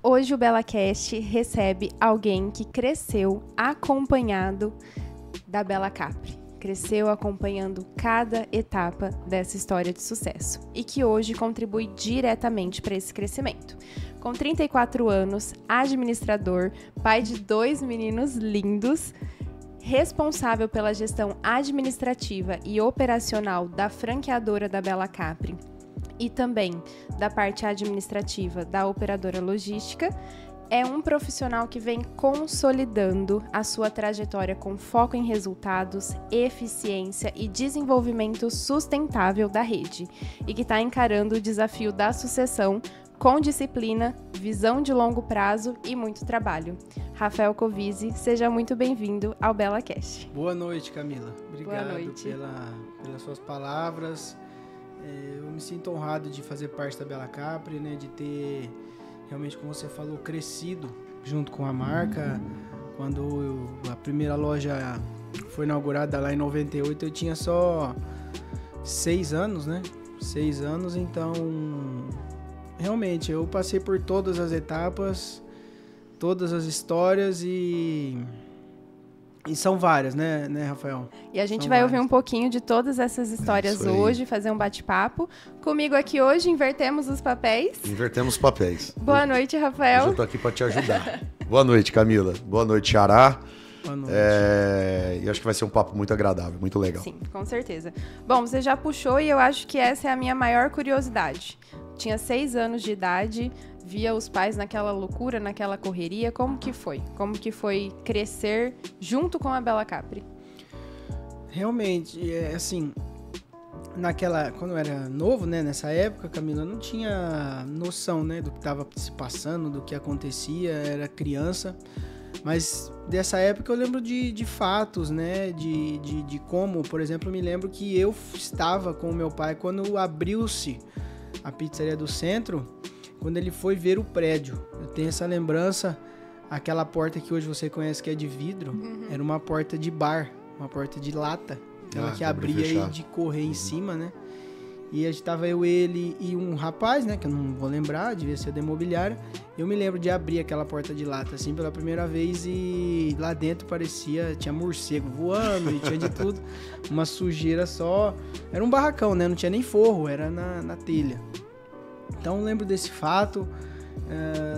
Hoje o BelaCast recebe alguém que cresceu acompanhado da Bela Capri. Cresceu acompanhando cada etapa dessa história de sucesso e que hoje contribui diretamente para esse crescimento. Com 34 anos, administrador, pai de 2 meninos lindos, responsável pela gestão administrativa e operacional da franqueadora da Bela Capri e também da parte administrativa da operadora logística, é um profissional que vem consolidando a sua trajetória com foco em resultados, eficiência e desenvolvimento sustentável da rede e que está encarando o desafio da sucessão com disciplina, visão de longo prazo e muito trabalho. Rafael Covizzi, seja muito bem-vindo ao BelaCast. Boa noite, Camila. Obrigado Boa noite. Pelas suas palavras. Eu me sinto honrado de fazer parte da Bela Capri, né, de ter, realmente, como você falou, crescido junto com a marca. Quando a primeira loja foi inaugurada lá em 98, eu tinha só 6 anos, né? 6 anos, então, realmente, eu passei por todas as etapas, todas as histórias e são várias, né, Rafael? E a gente vai ouvir um pouquinho de todas essas histórias hoje, fazer um bate-papo. Comigo aqui hoje, invertemos os papéis. Invertemos os papéis. Boa noite, Rafael. Hoje eu tô aqui para te ajudar. Boa noite, Camila. Boa noite, Xará. Boa noite. E acho que vai ser um papo muito agradável, muito legal. Sim, com certeza. Bom, você já puxou e eu acho que essa é a minha maior curiosidade. Tinha 6 anos de idade, via os pais naquela loucura, naquela correria. Como que foi? Como que foi crescer junto com a Bela Capri? Realmente, assim, quando eu era novo, né, nessa época, Camila, eu não tinha noção, né, do que estava se passando, do que acontecia, era criança. Mas dessa época eu lembro de fatos, né, de como, por exemplo, eu me lembro que eu estava com o meu pai quando abriu-se a pizzaria do centro, quando ele foi ver o prédio. Eu tenho essa lembrança, aquela porta que hoje você conhece que é de vidro, era uma porta de bar, uma porta de lata, aquela que abria e de correr em cima, né? E a gente tava ele e um rapaz, né, que eu não vou lembrar, devia ser da imobiliária. Eu me lembro de abrir aquela porta de lata, assim, pela primeira vez e lá dentro tinha morcego voando e tinha de tudo, uma sujeira só. Era um barracão, né, não tinha nem forro, era na telha. Então lembro desse fato,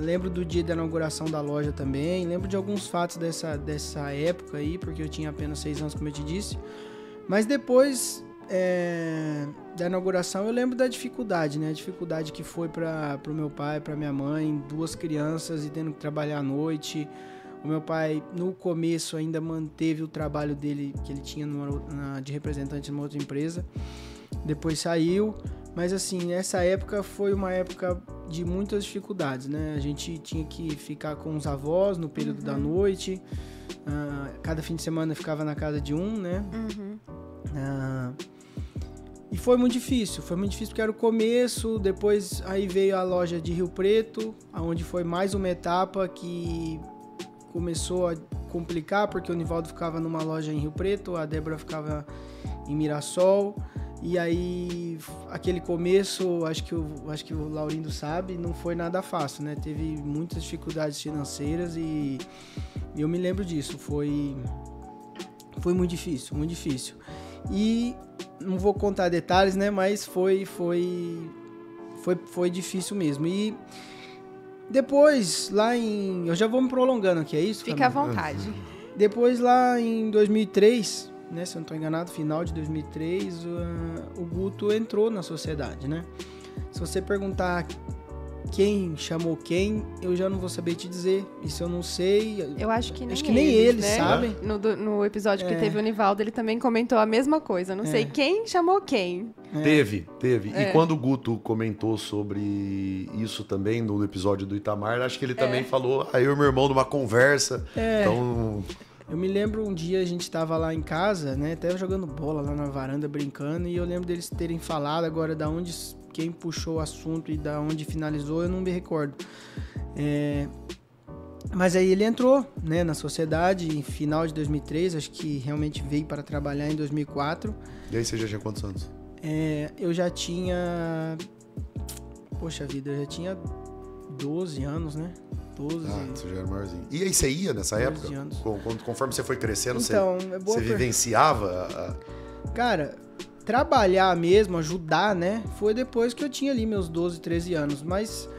lembro do dia da inauguração da loja também, lembro de alguns fatos dessa época aí, porque eu tinha apenas 6 anos, como eu te disse. Mas depois da inauguração eu lembro da dificuldade, né? A dificuldade que foi para o meu pai, para minha mãe, 2 crianças e tendo que trabalhar à noite. O meu pai, no começo, ainda manteve o trabalho dele, que ele tinha de representante numa outra empresa. Depois saiu, mas assim, essa época foi uma época de muitas dificuldades, né? A gente tinha que ficar com os avós no período da noite, cada fim de semana ficava na casa de um, né? E foi muito difícil porque era o começo, depois aí veio a loja de Rio Preto, onde foi mais uma etapa que começou a complicar, porque o Nivaldo ficava numa loja em Rio Preto, a Débora ficava em Mirassol, e aí aquele começo, acho que o Laurindo sabe, não foi nada fácil, né? Teve muitas dificuldades financeiras e eu me lembro disso, foi muito difícil, muito difícil. E não vou contar detalhes, né? Mas foi difícil mesmo. E depois, eu já vou me prolongando aqui, é isso? Fica à vontade. Depois, lá em 2003, né? Se eu não estou enganado, final de 2003, o Guto entrou na sociedade, né? Se você perguntar quem chamou quem, eu já não vou saber te dizer. Isso eu não sei. Eu acho que nem eles né? sabem. No episódio que teve o Nivaldo, ele também comentou a mesma coisa. Não sei quem chamou quem. Teve. E quando o Guto comentou sobre isso também no episódio do Itamar, acho que ele também falou, eu e meu irmão numa conversa. Então... Eu me lembro um dia a gente estava lá em casa, né? Até jogando bola lá na varanda, brincando, e eu lembro deles terem falado agora da onde, quem puxou o assunto e da onde finalizou, eu não me recordo. Mas aí ele entrou, né, na sociedade em final de 2003, acho que realmente veio para trabalhar em 2004. E aí você já tinha quantos anos? Eu já tinha... Poxa vida, eu já tinha 12 anos, né? 12. Você já era maiorzinho. E aí você ia nessa época? Anos. Conforme você foi crescendo, então, você vivenciava? Cara, trabalhar mesmo, ajudar, né? Foi depois que eu tinha ali meus 12, 13 anos. Mas,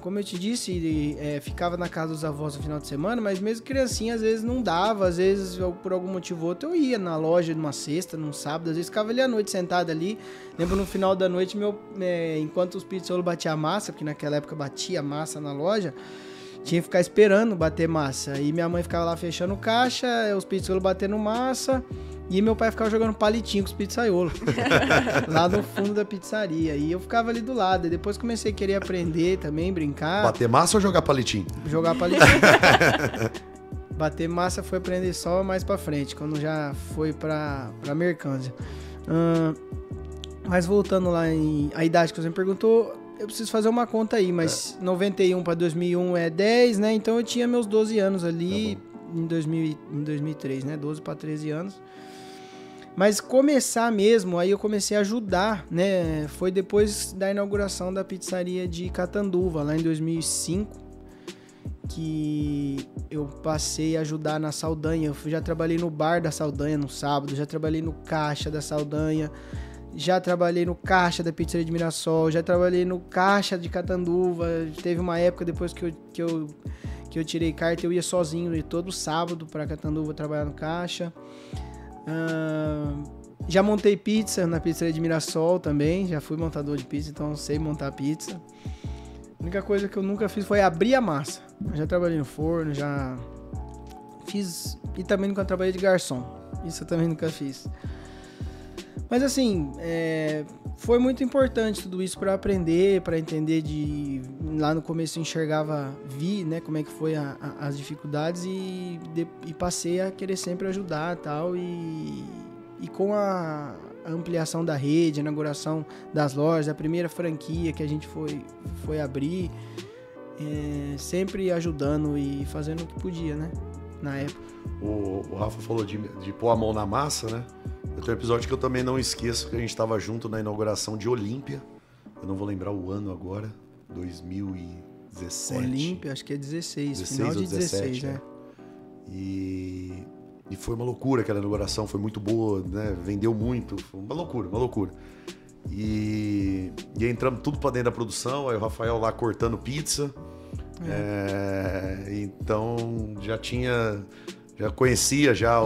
como eu te disse, ficava na casa dos avós no final de semana, mas mesmo criancinha, às vezes não dava. Às vezes, por algum motivo ou outro, eu ia na loja numa sexta, num sábado. Às vezes ficava ali à noite sentado ali. Lembro no final da noite, enquanto os pizzaiolos batiam a massa, porque naquela época batia a massa na loja, tinha que ficar esperando bater massa. Aí minha mãe ficava lá fechando caixa, os pizzaiolos batendo massa, e meu pai ficava jogando palitinho com os pizzaiolos. Lá no fundo da pizzaria. E eu ficava ali do lado. E depois comecei a querer aprender também, brincar. Bater massa ou jogar palitinho? Jogar palitinho. Bater massa foi aprender só mais pra frente, quando já foi pra mercância. Mas voltando lá a idade que você me perguntou, eu preciso fazer uma conta aí, mas 91 para 2001 é 10, né? Então eu tinha meus 12 anos ali em 2003, né? 12 para 13 anos. Mas começar mesmo, aí eu comecei a ajudar, né? Foi depois da inauguração da pizzaria de Catanduva, lá em 2005, que eu passei a ajudar na Saldanha. Eu já trabalhei no bar da Saldanha no sábado, já trabalhei no caixa da Saldanha, já trabalhei no caixa da pizzaria de Mirassol, já trabalhei no caixa de Catanduva. Teve uma época depois que eu tirei carta, eu ia sozinho todo sábado para Catanduva trabalhar no caixa. Já montei pizza na pizzaria de Mirassol também, já fui montador de pizza, então sei montar pizza. A única coisa que eu nunca fiz foi abrir a massa. Eu já trabalhei no forno, já fiz, e também nunca trabalhei de garçom, isso eu também nunca fiz. Mas assim, foi muito importante tudo isso para aprender, para entender lá no começo eu enxergava, né, como é que foi as dificuldades e passei a querer sempre ajudar tal, e com a ampliação da rede, a inauguração das lojas, a primeira franquia que a gente foi abrir, sempre ajudando e fazendo o que podia, né, na época. O Rafa falou de pôr a mão na massa, né? Eu tenho um episódio que eu também não esqueço, que a gente estava junto na inauguração de Olímpia. Eu não vou lembrar o ano agora, 2017. Olímpia, acho que é 16 final de 16, né? E foi uma loucura aquela inauguração, foi muito boa, né? Vendeu muito, foi uma loucura. E entramos tudo para dentro da produção, aí o Rafael lá cortando pizza. Então já conhecia, já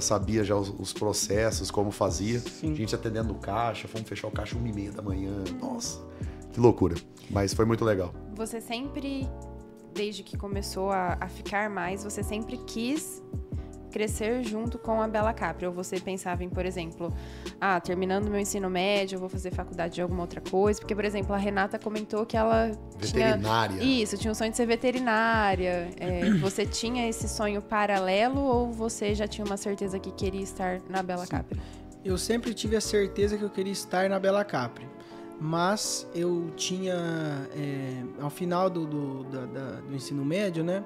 sabia já os processos, como fazia. Sim. A gente atendendo o caixa, fomos fechar o caixa 1h30 da manhã. Nossa, que loucura. Mas foi muito legal. Você sempre, desde que começou a ficar mais, você sempre quis crescer junto com a Bella Capri? Ou você pensava em, por exemplo, terminando meu ensino médio, eu vou fazer faculdade de alguma outra coisa? Porque, por exemplo, a Renata comentou que ela veterinária. tinha um sonho de ser veterinária. Você tinha esse sonho paralelo ou você já tinha uma certeza que queria estar na Bella Capri? Eu sempre tive a certeza que eu queria estar na Bella Capri. Mas eu tinha, ao final do ensino médio, né?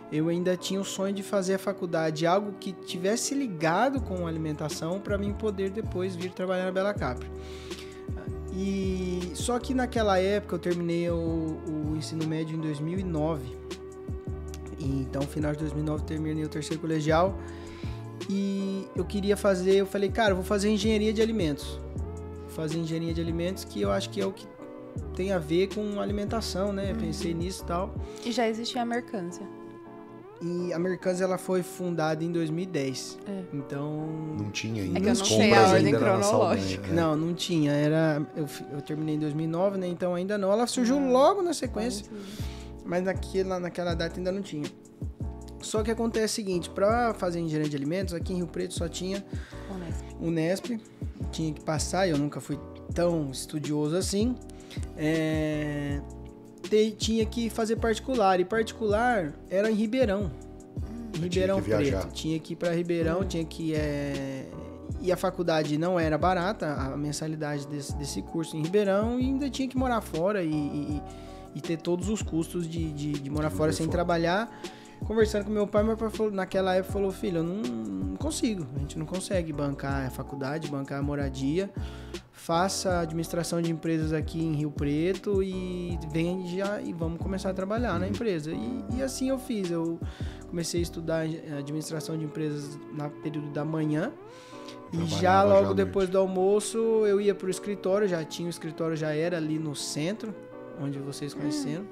Eu ainda tinha o sonho de fazer a faculdade, algo que tivesse ligado com alimentação, para mim poder depois vir trabalhar na Bella Capri. Só que naquela época eu terminei o ensino médio em 2009. Então, no final de 2009, terminei o terceiro colegial. E eu falei, cara, eu vou fazer engenharia de alimentos. Que eu acho que é o que tem a ver com alimentação, né? Pensei nisso e tal. E já existia a Mercância. E a Mercância, ela foi fundada em 2010. Então... Não tinha ainda. É que eu não sei a ordem cronológica. Não tinha. Eu terminei em 2009, né? Então ainda não. Ela surgiu logo na sequência. Mas naquela data ainda não tinha. Só que acontece o seguinte, para fazer engenharia de alimentos, aqui em Rio Preto só tinha Unesp. Tinha que passar, eu nunca fui tão estudioso assim. Tinha que fazer particular, e particular era em Ribeirão. Ribeirão Preto. Tinha que ir para Ribeirão, tinha que... E a faculdade não era barata, a mensalidade desse curso em Ribeirão, e ainda tinha que morar fora e ter todos os custos de morar fora sem trabalhar. Conversando com meu pai falou, naquela época falou, filho, eu não consigo, a gente não consegue bancar a faculdade, bancar a moradia, faça administração de empresas aqui em Rio Preto e vende já e vamos começar a trabalhar na empresa. E assim eu fiz. Eu comecei a estudar administração de empresas no período da manhã. E já logo depois do almoço eu ia pro escritório, já tinha o escritório, já era ali no centro, onde vocês conheceram.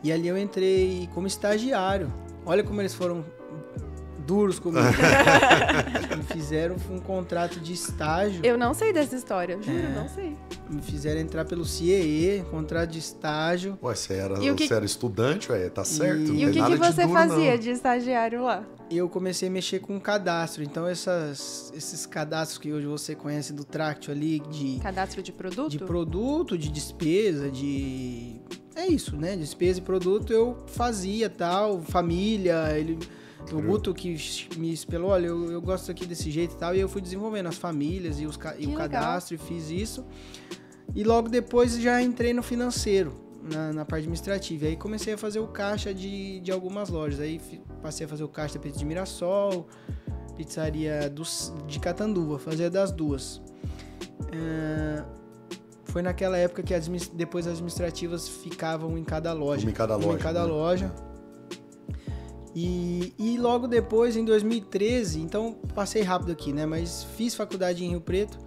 E ali eu entrei como estagiário. Olha como eles foram duros comigo. Me fizeram um contrato de estágio. Eu não sei dessa história, juro, não sei. Me fizeram entrar pelo CIE, contrato de estágio. Ué, você era estudante, ué, tá certo. E o que você fazia de estagiário lá? Eu comecei a mexer com cadastro. Então, esses cadastros que hoje você conhece do Tractio ali, de... Cadastro de produto? De produto, de despesa, de... É isso, né? Despesa e produto eu fazia, tal, família, o Guto que me espelou, olha, eu gosto aqui desse jeito e tal, e eu fui desenvolvendo as famílias e o cadastro, e fiz isso. E logo depois já entrei no financeiro, na parte administrativa. Aí comecei a fazer o caixa de algumas lojas. Aí passei a fazer o caixa da pizza de Mirassol, pizzaria de Catanduva, fazia das duas. Foi naquela época que depois as administrativas ficavam em cada loja. Uma em cada loja. E logo depois, em 2013, então passei rápido aqui, né? Mas fiz faculdade em Rio Preto.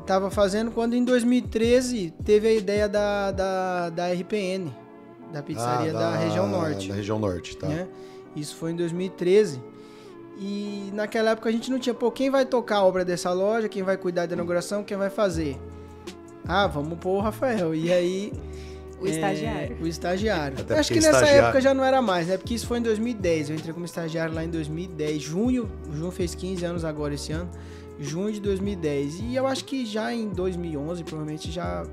Tava fazendo quando em 2013 teve a ideia da RPN, da pizzaria da região norte. Da região norte, tá. Né? Isso foi em 2013. E naquela época a gente não tinha, quem vai tocar a obra dessa loja, quem vai cuidar da inauguração, quem vai fazer? Vamos pôr o Rafael. E aí... O estagiário. O estagiário. Acho que nessa época já não era mais, né? Porque isso foi em 2010. Eu entrei como estagiário lá em 2010. Junho fez 15 anos agora esse ano. Junho de 2010. E eu acho que já em 2011, provavelmente, já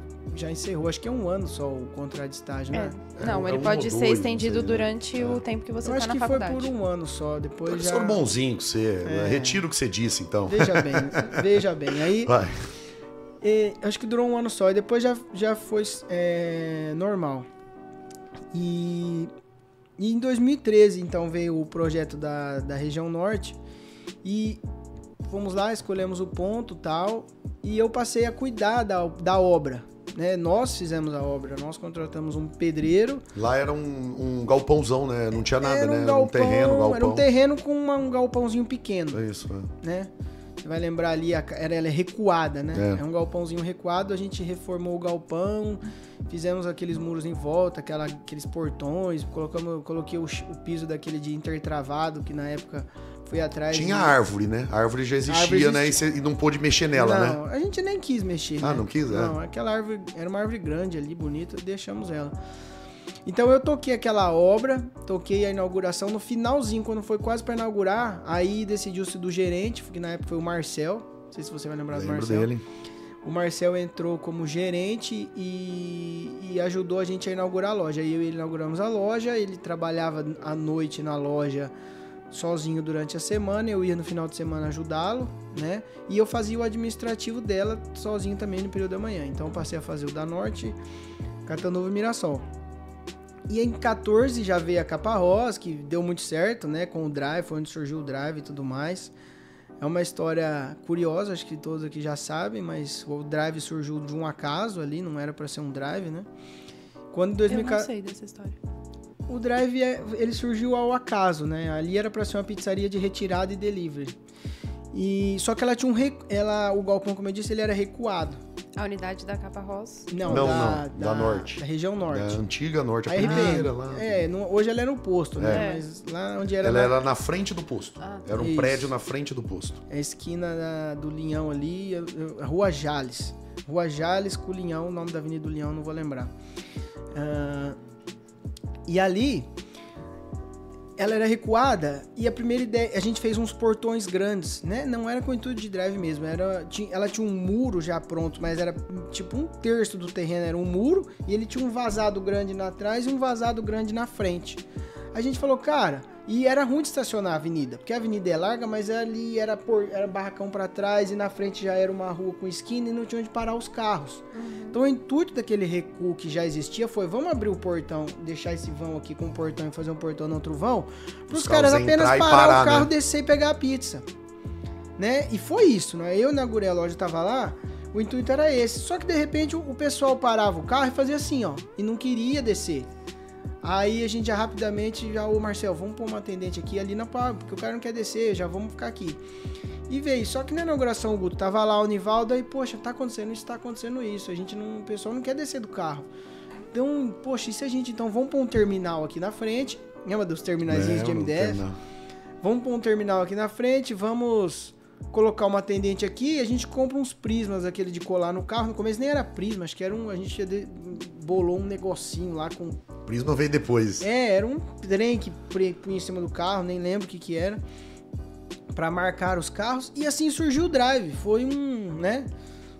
encerrou. Acho que é um ano só o contrato de estágio, né? Não, ele pode ser estendido durante o tempo que você está na faculdade. Eu acho que foi por um ano só. Depois Eles foram bonzinho com você. Retiro o que você disse, então. Veja bem. Aí... Vai. Acho que durou um ano só e depois já foi normal. E em 2013, então, veio o projeto da região norte e fomos lá, escolhemos o ponto e tal, e eu passei a cuidar da obra. Né? Nós fizemos a obra, nós contratamos um pedreiro. Lá era um galpãozão, né? Não tinha nada, era né? Galpão, era um galpão. Era um terreno com um galpãozinho pequeno. É isso, né? Você vai lembrar ali, ela é recuada, né? É um galpãozinho recuado, a gente reformou o galpão, fizemos aqueles muros em volta, aqueles portões, coloquei o piso daquele de intertravado, que na época foi atrás... Tinha árvore, né? A árvore já existia, né? E não pôde mexer nela, né? Não, a gente nem quis mexer, né? Não quis? Não, aquela árvore, era uma árvore grande ali, bonita, deixamos ela. Então eu toquei aquela obra, toquei a inauguração, no finalzinho, quando foi quase para inaugurar, aí decidiu-se do gerente, que na época foi o Marcel, não sei se você vai lembrar do Marcel. Dele. O Marcel entrou como gerente e ajudou a gente a inaugurar a loja. Aí eu e ele inauguramos a loja, ele trabalhava à noite na loja sozinho durante a semana, eu ia no final de semana ajudá-lo, né? E eu fazia o administrativo dela sozinho também no período da manhã. Então eu passei a fazer o da Norte, Catanduva e Mirassol. E em 14 já veio a Caparrós, que deu muito certo, né? Com o Drive, foi onde surgiu o Drive e tudo mais. É uma história curiosa, acho que todos aqui já sabem, mas o Drive surgiu de um acaso ali, não era para ser um Drive, né? Quando em 2014... Eu não sei dessa história. O Drive, ele surgiu ao acaso, né? Ali era para ser uma pizzaria de retirada e delivery. Só que ela tinha o galpão, como eu disse, ele era recuado. A unidade da Caparrós? Não, da Norte. Da região norte. Da antiga norte, a primeira lá. Hoje ela é no posto, né? Mas lá onde era... Ela era na frente do posto. Era um prédio na frente do posto. É a esquina do Linhão ali, a Rua Jales. Rua Jales com o Linhão, o nome da Avenida do Linhão, não vou lembrar. E ali... Ela era recuada e a primeira ideia... A gente fez uns portões grandes, né? Não era com intuito de drive mesmo. Ela tinha um muro já pronto, mas era tipo um terço do terreno. Era um muro e ele tinha um vazado grande atrás e um vazado grande na frente. A gente falou, cara... E era ruim de estacionar a avenida, porque a avenida é larga, mas ali era barracão para trás e na frente já era uma rua com esquina e não tinha onde parar os carros. Então o intuito daquele recuo que já existia foi, vamos abrir o portão, deixar esse vão aqui com o portão e fazer um portão no outro vão, para os caras apenas parar o carro, né? Descer e pegar a pizza. Né? E foi isso, né? Eu inaugurei a loja, tava lá, O intuito era esse. Só que de repente o pessoal parava o carro e fazia assim, ó. E não queria descer. Aí a gente já rapidamente, ô Marcel, vamos pôr uma atendente aqui ali na parada, porque o cara não quer descer, já vamos ficar aqui. E veio, só que na inauguração o Guto tava lá, o Nivaldo, aí, poxa, tá acontecendo isso, o pessoal não quer descer do carro. Então, poxa, e se a gente, então, vamos pôr um terminal aqui na frente, lembra dos terminaizinhos de MDF? Vamos pôr um terminal aqui na frente, vamos colocar uma atendente aqui, a gente compra uns prismas, aquele de colar no carro, no começo nem era prisma, acho que era a gente bolou um negocinho lá com... Prisma veio depois. Era um trem que punha em cima do carro, nem lembro o que era, pra marcar os carros, e assim surgiu o Drive, foi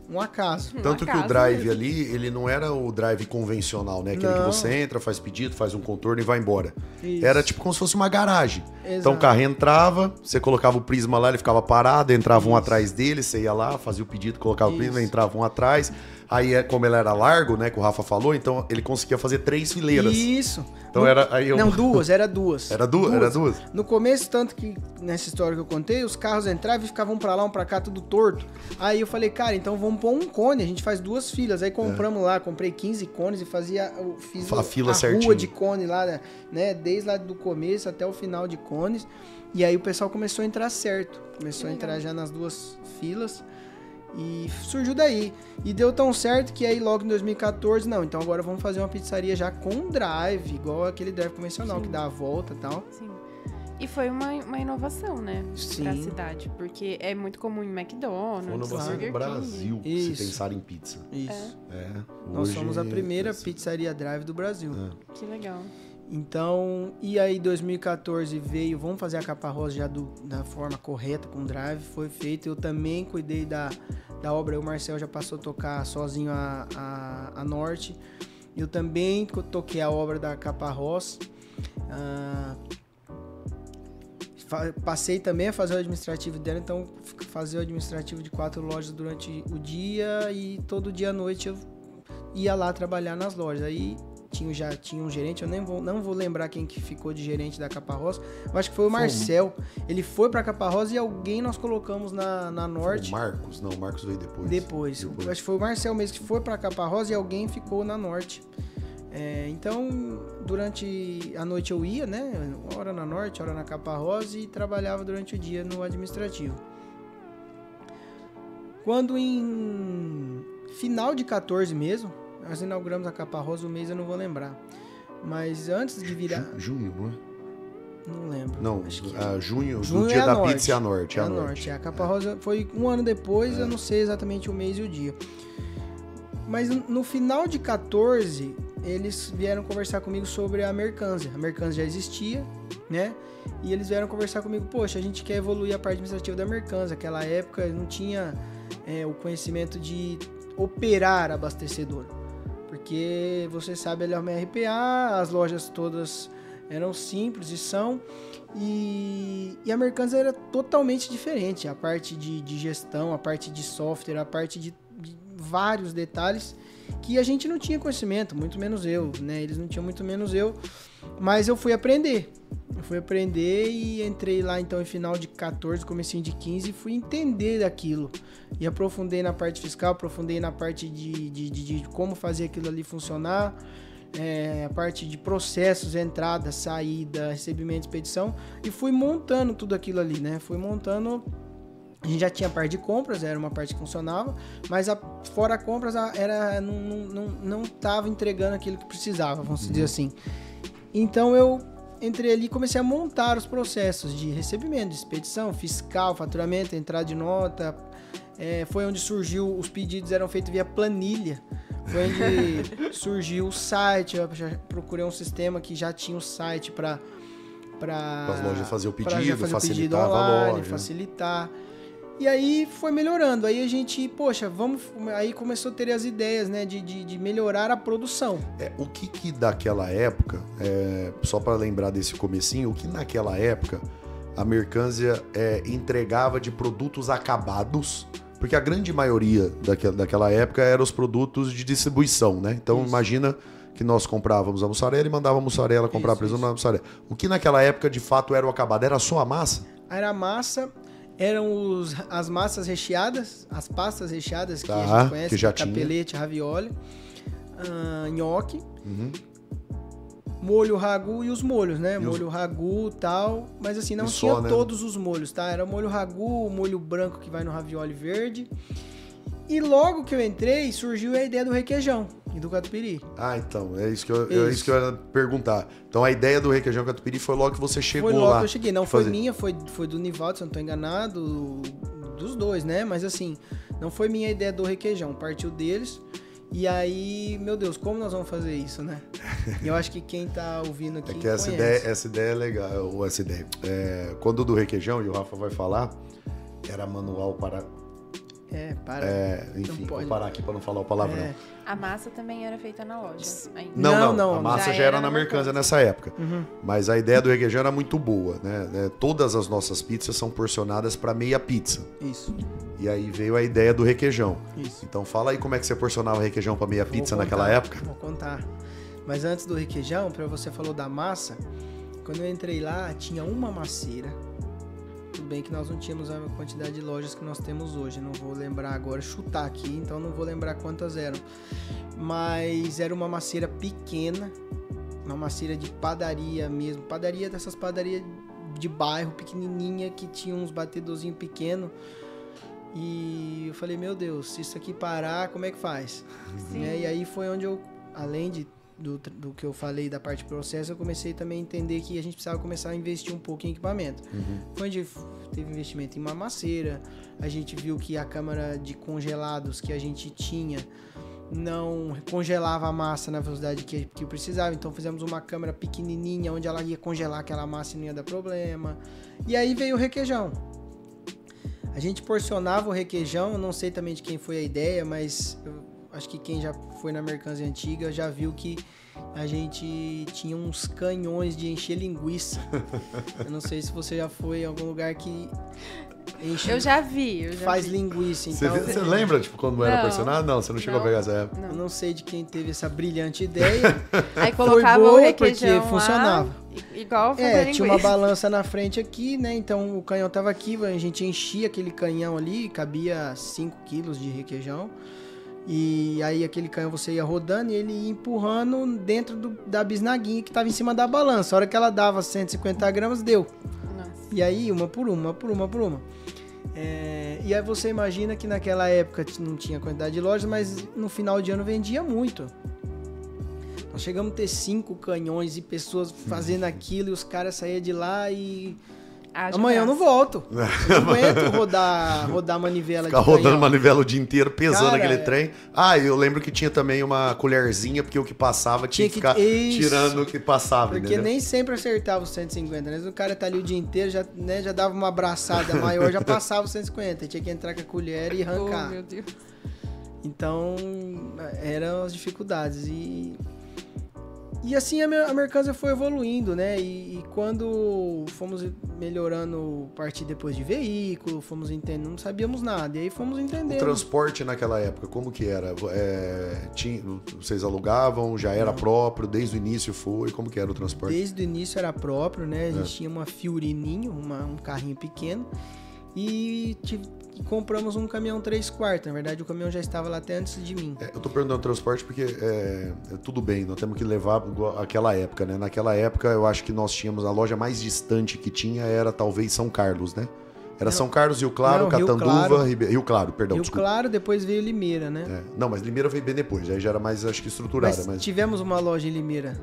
um acaso. Tanto que o Drive ali, ele não era o Drive convencional, né? Aquele que você entra, faz pedido, faz um contorno e vai embora. Isso. Era tipo como se fosse uma garagem. Exato. Então o carro entrava, você colocava o prisma lá, ele ficava parado, entrava um atrás dele, você ia lá, fazia o pedido, colocava o prisma, entrava um atrás. Aí, como ele era largo, né, que o Rafa falou, então ele conseguia fazer 3 fileiras. Isso. Então era... Aí Não, duas. Era duas. Era duas? No começo, tanto que nessa história que eu contei, os carros entravam e ficavam pra lá, um pra cá, tudo torto. Aí eu falei, cara, então vamos pôr um cone, a gente faz 2 filas. Aí compramos lá, comprei 15 cones e fiz a fila rua certinho de cone lá, né, desde lá do começo até o final de cones. E aí o pessoal começou a entrar certo. Começou a entrar já nas 2 filas. E surgiu daí. E deu tão certo que aí logo em 2014, não, então agora vamos fazer uma pizzaria já com drive, igual aquele drive convencional, que dá a volta e tal. Sim. E foi uma inovação, né? Sim. Pra cidade, porque é muito comum em McDonald's, inovação no Brasil, se pensar em pizza. Isso. Nós somos a primeira pizzaria drive do Brasil. Que legal. Então, e aí 2014 veio, vamos fazer a capa rosa já da forma correta, com drive, foi feito. Eu também cuidei da obra, o Marcel já passou a tocar sozinho a norte. Eu também toquei a obra da capa rosa. Passei também a fazer o administrativo dela, então fazer o administrativo de 4 lojas durante o dia e todo dia à noite eu ia lá trabalhar nas lojas. Aí já tinha um gerente, eu não vou lembrar quem que ficou de gerente da Capa Rosa, eu acho que foi o Marcel. Ele foi pra Capa Rosa e alguém nós colocamos na Norte. Foi o Marcos? Não, o Marcos veio depois. Depois. Acho que foi o Marcel mesmo que foi pra Capa Rosa e alguém ficou na Norte. Então, durante a noite eu ia, né? Hora na Norte, hora na Capa Rosa e trabalhava durante o dia no administrativo. Quando em final de 14 mesmo, nós inauguramos a Capa Rosa, o mês eu não vou lembrar. Mas antes de virar... Junho, não é? Não lembro. Não, junho do dia da pizza é a Norte. A Norte. A Capa Rosa foi um ano depois, eu não sei exatamente o mês e o dia. Mas no final de 14, eles vieram conversar comigo sobre a Mercanzia. A Mercanzia já existia, né? E eles vieram conversar comigo, poxa, a gente quer evoluir a parte administrativa da Mercanzia. Naquela época não tinha o conhecimento de operar abastecedor. Porque você sabe, ele é uma RPA, as lojas todas eram simples e são, e a Mercanzia era totalmente diferente, a parte de gestão, a parte de software, a parte de vários detalhes que a gente não tinha conhecimento, muito menos eu, né? Eles não tinham, muito menos eu, mas eu fui aprender e entrei lá então em final de 14, comecinho de 15 e fui entender daquilo. E aprofundei na parte fiscal, aprofundei na parte de como fazer aquilo ali funcionar, a parte de processos, entrada, saída, recebimento, expedição, e fui montando tudo aquilo ali, né? Fui montando. A gente já tinha a parte de compras, era uma parte que funcionava, mas fora compras não estava entregando aquilo que precisava, vamos dizer assim. Então eu entrei ali e comecei a montar os processos de recebimento, de expedição, fiscal, faturamento, entrada de nota. Foi onde surgiu, os pedidos eram feitos via planilha. Foi onde surgiu o site. Eu já procurei um sistema que já tinha o site para as lojas fazer o pedido, facilitar online, a loja. Facilitar. E aí foi melhorando. Aí a gente, poxa, aí começou a ter as ideias, né, de melhorar a produção. O que daquela época, só para lembrar desse comecinho, o que naquela época a Mercanzia entregava de produtos acabados, porque a grande maioria daquela época eram os produtos de distribuição, né? Então imagina que nós comprávamos a mussarela e mandávamos a mussarela comprar presunto na mussarela. O que naquela época de fato era o acabado? Era só a massa? Era a massa. Eram as massas recheadas, as pastas recheadas que a gente conhece, que já capelete, ravioli, nhoque, molho ragu e os molhos, né? Molho ragu e tal, mas assim, não tinha todos os molhos, tá? Era molho ragu, molho branco que vai no ravioli verde. E logo que eu entrei, surgiu a ideia do requeijão e do catupiry. Então, é isso que eu ia perguntar. Então a ideia do requeijão e catupiry foi logo que você chegou lá. Foi logo que eu cheguei. Não foi minha, foi do Nivaldo, se eu não tô enganado, dos dois, né? Mas assim, não foi minha ideia do requeijão, partiu deles. E aí, meu Deus, como nós vamos fazer isso, né? Eu acho que quem tá ouvindo aqui que essa ideia é legal, ou essa ideia. Quando do requeijão, e o Rafa vai falar, era manual para... enfim, vou parar aqui para não falar o palavrão. A massa também era feita na loja ainda. Não. A massa já era na Mercância nessa época. Mas a ideia do requeijão era muito boa, né? Todas as nossas pizzas são porcionadas para meia pizza. Isso. E aí veio a ideia do requeijão. Isso. Então fala aí como é que você porcionava requeijão para meia pizza naquela época. Vou contar. Mas antes do requeijão, você falou da massa, quando eu entrei lá, tinha uma maceira. Tudo bem que nós não tínhamos a quantidade de lojas que nós temos hoje. Não vou lembrar agora, chutar aqui, então não vou lembrar quantas eram. Mas era uma maceira pequena, uma maceira de padaria mesmo. Padaria dessas padarias de bairro, pequenininha, que tinha uns batedorzinhos pequenos. E eu falei, meu Deus, se isso aqui parar, como é que faz? E aí foi onde eu, além do que eu falei da parte de processo, eu comecei também a entender que a gente precisava começar a investir um pouco em equipamento. Foi onde teve investimento em mamaceira, a gente viu que a câmara de congelados que a gente tinha não congelava a massa na velocidade que precisava, então fizemos uma câmara pequenininha onde ela ia congelar aquela massa e não ia dar problema. E aí veio o requeijão. A gente porcionava o requeijão, não sei também de quem foi a ideia, mas acho que quem já foi na Mercância Antiga já viu que a gente tinha uns canhões de encher linguiça. Eu não sei se você já foi em algum lugar que enche... Eu já vi. Faz linguiça. Então... Você lembra, quando era porcionado? Não, você não chegou a pegar essa época. Eu não sei de quem teve essa brilhante ideia. Aí colocava o requeijão porque funcionava. Igual fazer tinha uma balança na frente aqui, né? Então o canhão tava aqui, a gente enchia aquele canhão ali, cabia 5 quilos de requeijão. E aí aquele canhão você ia rodando e ele ia empurrando dentro da bisnaguinha que tava em cima da balança. A hora que ela dava 150 gramas, deu. Nossa. E aí uma por uma. E aí você imagina que naquela época não tinha quantidade de lojas, mas no final de ano vendia muito. Nós chegamos a ter 5 canhões e pessoas fazendo aquilo e os caras saíam de lá e... Amanhã eu não volto. Eu não aguento rodar manivela. Ficar rodando manivela o dia inteiro, pesando aquele trem. Eu lembro que tinha também uma colherzinha, porque o que passava tinha que ficar tirando o que passava. Porque entendeu? Nem sempre acertava os 150, né? O cara tá ali o dia inteiro, já dava uma abraçada maior, já passava os 150. Tinha que entrar com a colher e arrancar. Oh, meu Deus. Então, eram as dificuldades. E assim a Mercância foi evoluindo, né? E quando fomos melhorando parte depois de veículo, fomos entendendo, não sabíamos nada. E aí fomos entendendo. O transporte naquela época, como que era? Vocês alugavam, já era próprio, desde o início foi? Como que era o transporte? Desde o início era próprio, né? A gente tinha uma Fiorininho, um carrinho pequeno. E compramos um caminhão 3/4. Na verdade, o caminhão já estava lá até antes de mim. Eu tô perguntando transporte porque tudo bem, nós temos que levar aquela época, né? Naquela época, eu acho que nós tínhamos a loja mais distante que tinha era talvez São Carlos, né? Era São Carlos, Rio Claro, Catanduva, Rio Claro, perdão. Rio Claro, depois veio Limeira, né? Não, mas Limeira veio bem depois, aí já era mais, acho que estruturada. Mas tivemos uma loja em Limeira.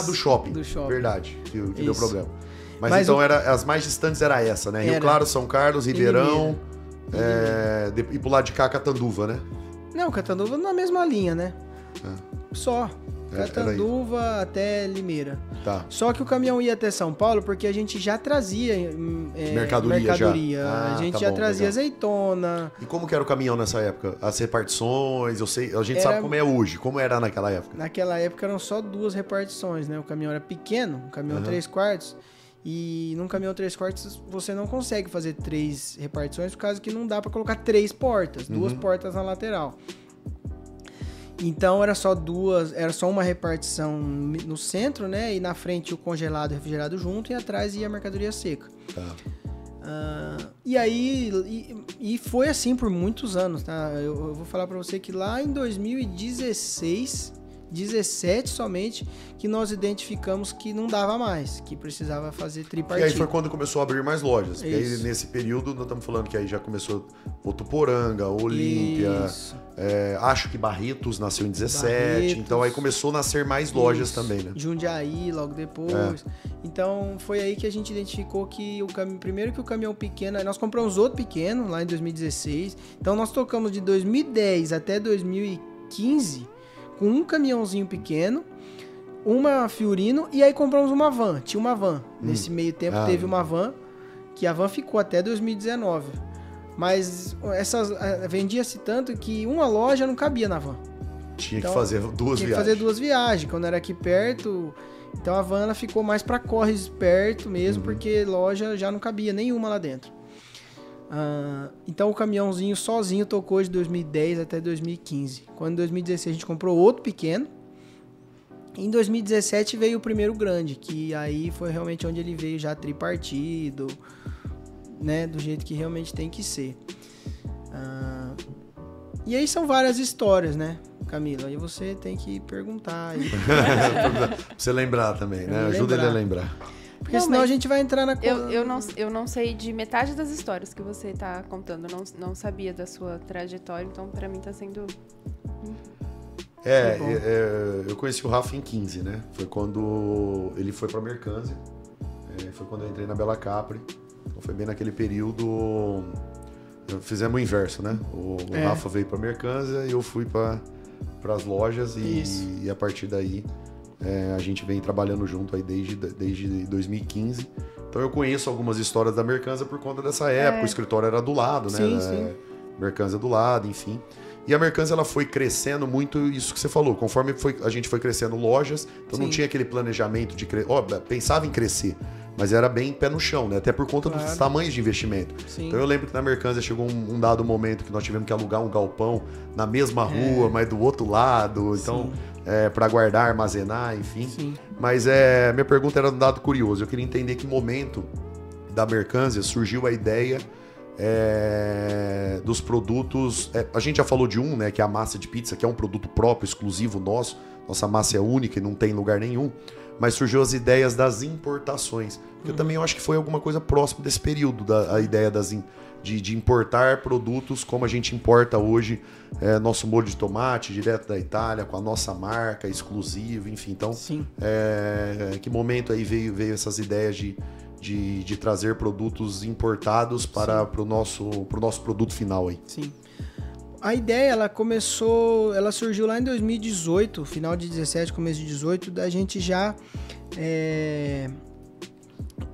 Do shopping. Do shopping. Verdade, que deu problema. Mas então as mais distantes era essa, né? Rio Claro, São Carlos, Ribeirão, e pro lado de cá, Catanduva, né? Não, Catanduva na mesma linha, né? Só. Catanduva até Limeira. Tá. Só que o caminhão ia até São Paulo porque a gente já trazia mercadoria. A gente já trazia azeitona. E como que era o caminhão nessa época? As repartições, a gente sabe como é hoje. Como era naquela época? Naquela época eram só 2 repartições, né? O caminhão era pequeno, um caminhão 3/4. E num caminhão 3/4 você não consegue fazer 3 repartições por causa que não dá para colocar 3 portas, 2 portas na lateral. Então era só uma repartição no centro, né? E na frente o congelado e o refrigerado junto e atrás ia a mercadoria seca. Tá. E aí, e foi assim por muitos anos, tá? Eu vou falar pra você que lá em 2016, 17 somente, que nós identificamos que não dava mais, que precisava fazer tripartida. E aí foi quando começou a abrir mais lojas. E aí nesse período, nós estamos falando que aí já começou Votuporanga, Olímpia, acho que Barretos nasceu em 17, então aí começou a nascer mais lojas também, né? Jundiaí logo depois. Então foi aí que a gente identificou que primeiro que o caminhão pequeno, aí nós compramos outro pequeno lá em 2016, então nós tocamos de 2010 até 2015 com um caminhãozinho pequeno, uma Fiorino, e aí compramos uma van. Tinha uma van. Nesse meio tempo teve uma van, que a van ficou até 2019. Mas vendia-se tanto que uma loja não cabia na van. Tinha que fazer duas viagens. Tinha que fazer 2 viagens. Quando era aqui perto, então a van ela ficou mais para corres perto mesmo, porque loja já não cabia nenhuma lá dentro. Então o caminhãozinho sozinho tocou de 2010 até 2015. Quando em 2016 a gente comprou outro pequeno. Em 2017 veio o primeiro grande, que aí foi realmente onde ele veio já tripartido, né, do jeito que realmente tem que ser. E aí são várias histórias, né, Camila? Aí você tem que perguntar. Aí. Pra você lembrar também, né? Ajuda ele a lembrar. Porque senão a gente vai entrar na... Eu não sei de metade das histórias que você tá contando. Eu não sabia da sua trajetória, então pra mim tá sendo... Eu conheci o Rafa em 15, né? Foi quando ele foi pra Mercância. Foi quando eu entrei na Bela Capri. Então foi bem naquele período... Fizemos o inverso, né? O Rafa veio pra Mercância e eu fui pras lojas e a partir daí... a gente vem trabalhando junto aí desde 2015. Então eu conheço algumas histórias da Mercância por conta dessa época. O escritório era do lado, né? Sim. Mercância do lado, enfim. E a Mercância ela foi crescendo muito, isso que você falou. Conforme a gente foi crescendo lojas, então não tinha aquele planejamento de crescer. Pensava em crescer, mas era bem pé no chão, né? Até por conta dos tamanhos de investimento. Sim. Então eu lembro que na Mercância chegou um dado momento que nós tivemos que alugar um galpão na mesma rua, mas do outro lado. Então... para guardar, armazenar, enfim. Sim. Mas minha pergunta era um dado curioso. Eu queria entender que momento da Mercância surgiu a ideia dos produtos... a gente já falou de né, que é a massa de pizza, que é um produto próprio, exclusivo nosso. Nossa massa é única e não tem em lugar nenhum. Mas surgiu as ideias das importações. Eu também acho que foi alguma coisa próxima desse período, a ideia de importar produtos como a gente importa hoje, nosso molho de tomate direto da Itália, com a nossa marca, exclusivo, enfim. Então, que momento aí veio essas ideias de trazer produtos importados para o nosso produto final aí? Sim. A ideia, ela surgiu lá em 2018, final de 17, começo de 18, da gente já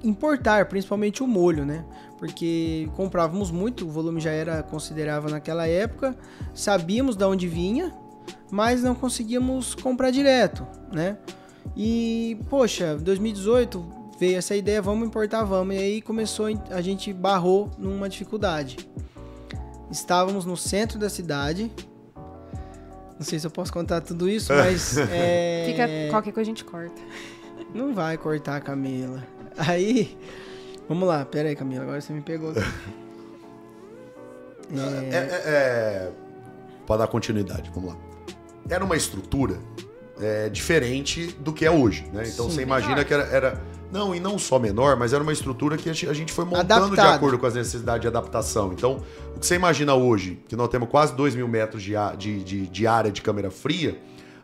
importar, principalmente o molho, né? Porque comprávamos muito, o volume já era considerável naquela época, sabíamos de onde vinha, mas não conseguíamos comprar direto, né? E, poxa, 2018 veio essa ideia, vamos importar, vamos. E aí a gente barrou numa dificuldade. Estávamos no centro da cidade. Não sei se eu posso contar tudo isso, mas... Qualquer coisa a gente corta. Não vai cortar, Camila. Aí... Vamos lá, pera aí, Camila, agora você me pegou. Para dar continuidade, vamos lá. Era uma estrutura diferente do que é hoje, né? Então você imagina que era... Não, e não só menor, mas era uma estrutura que a gente foi montando de acordo com as necessidades de adaptação. Então, o que você imagina hoje, que nós temos quase 2.000 metros de área de câmera fria,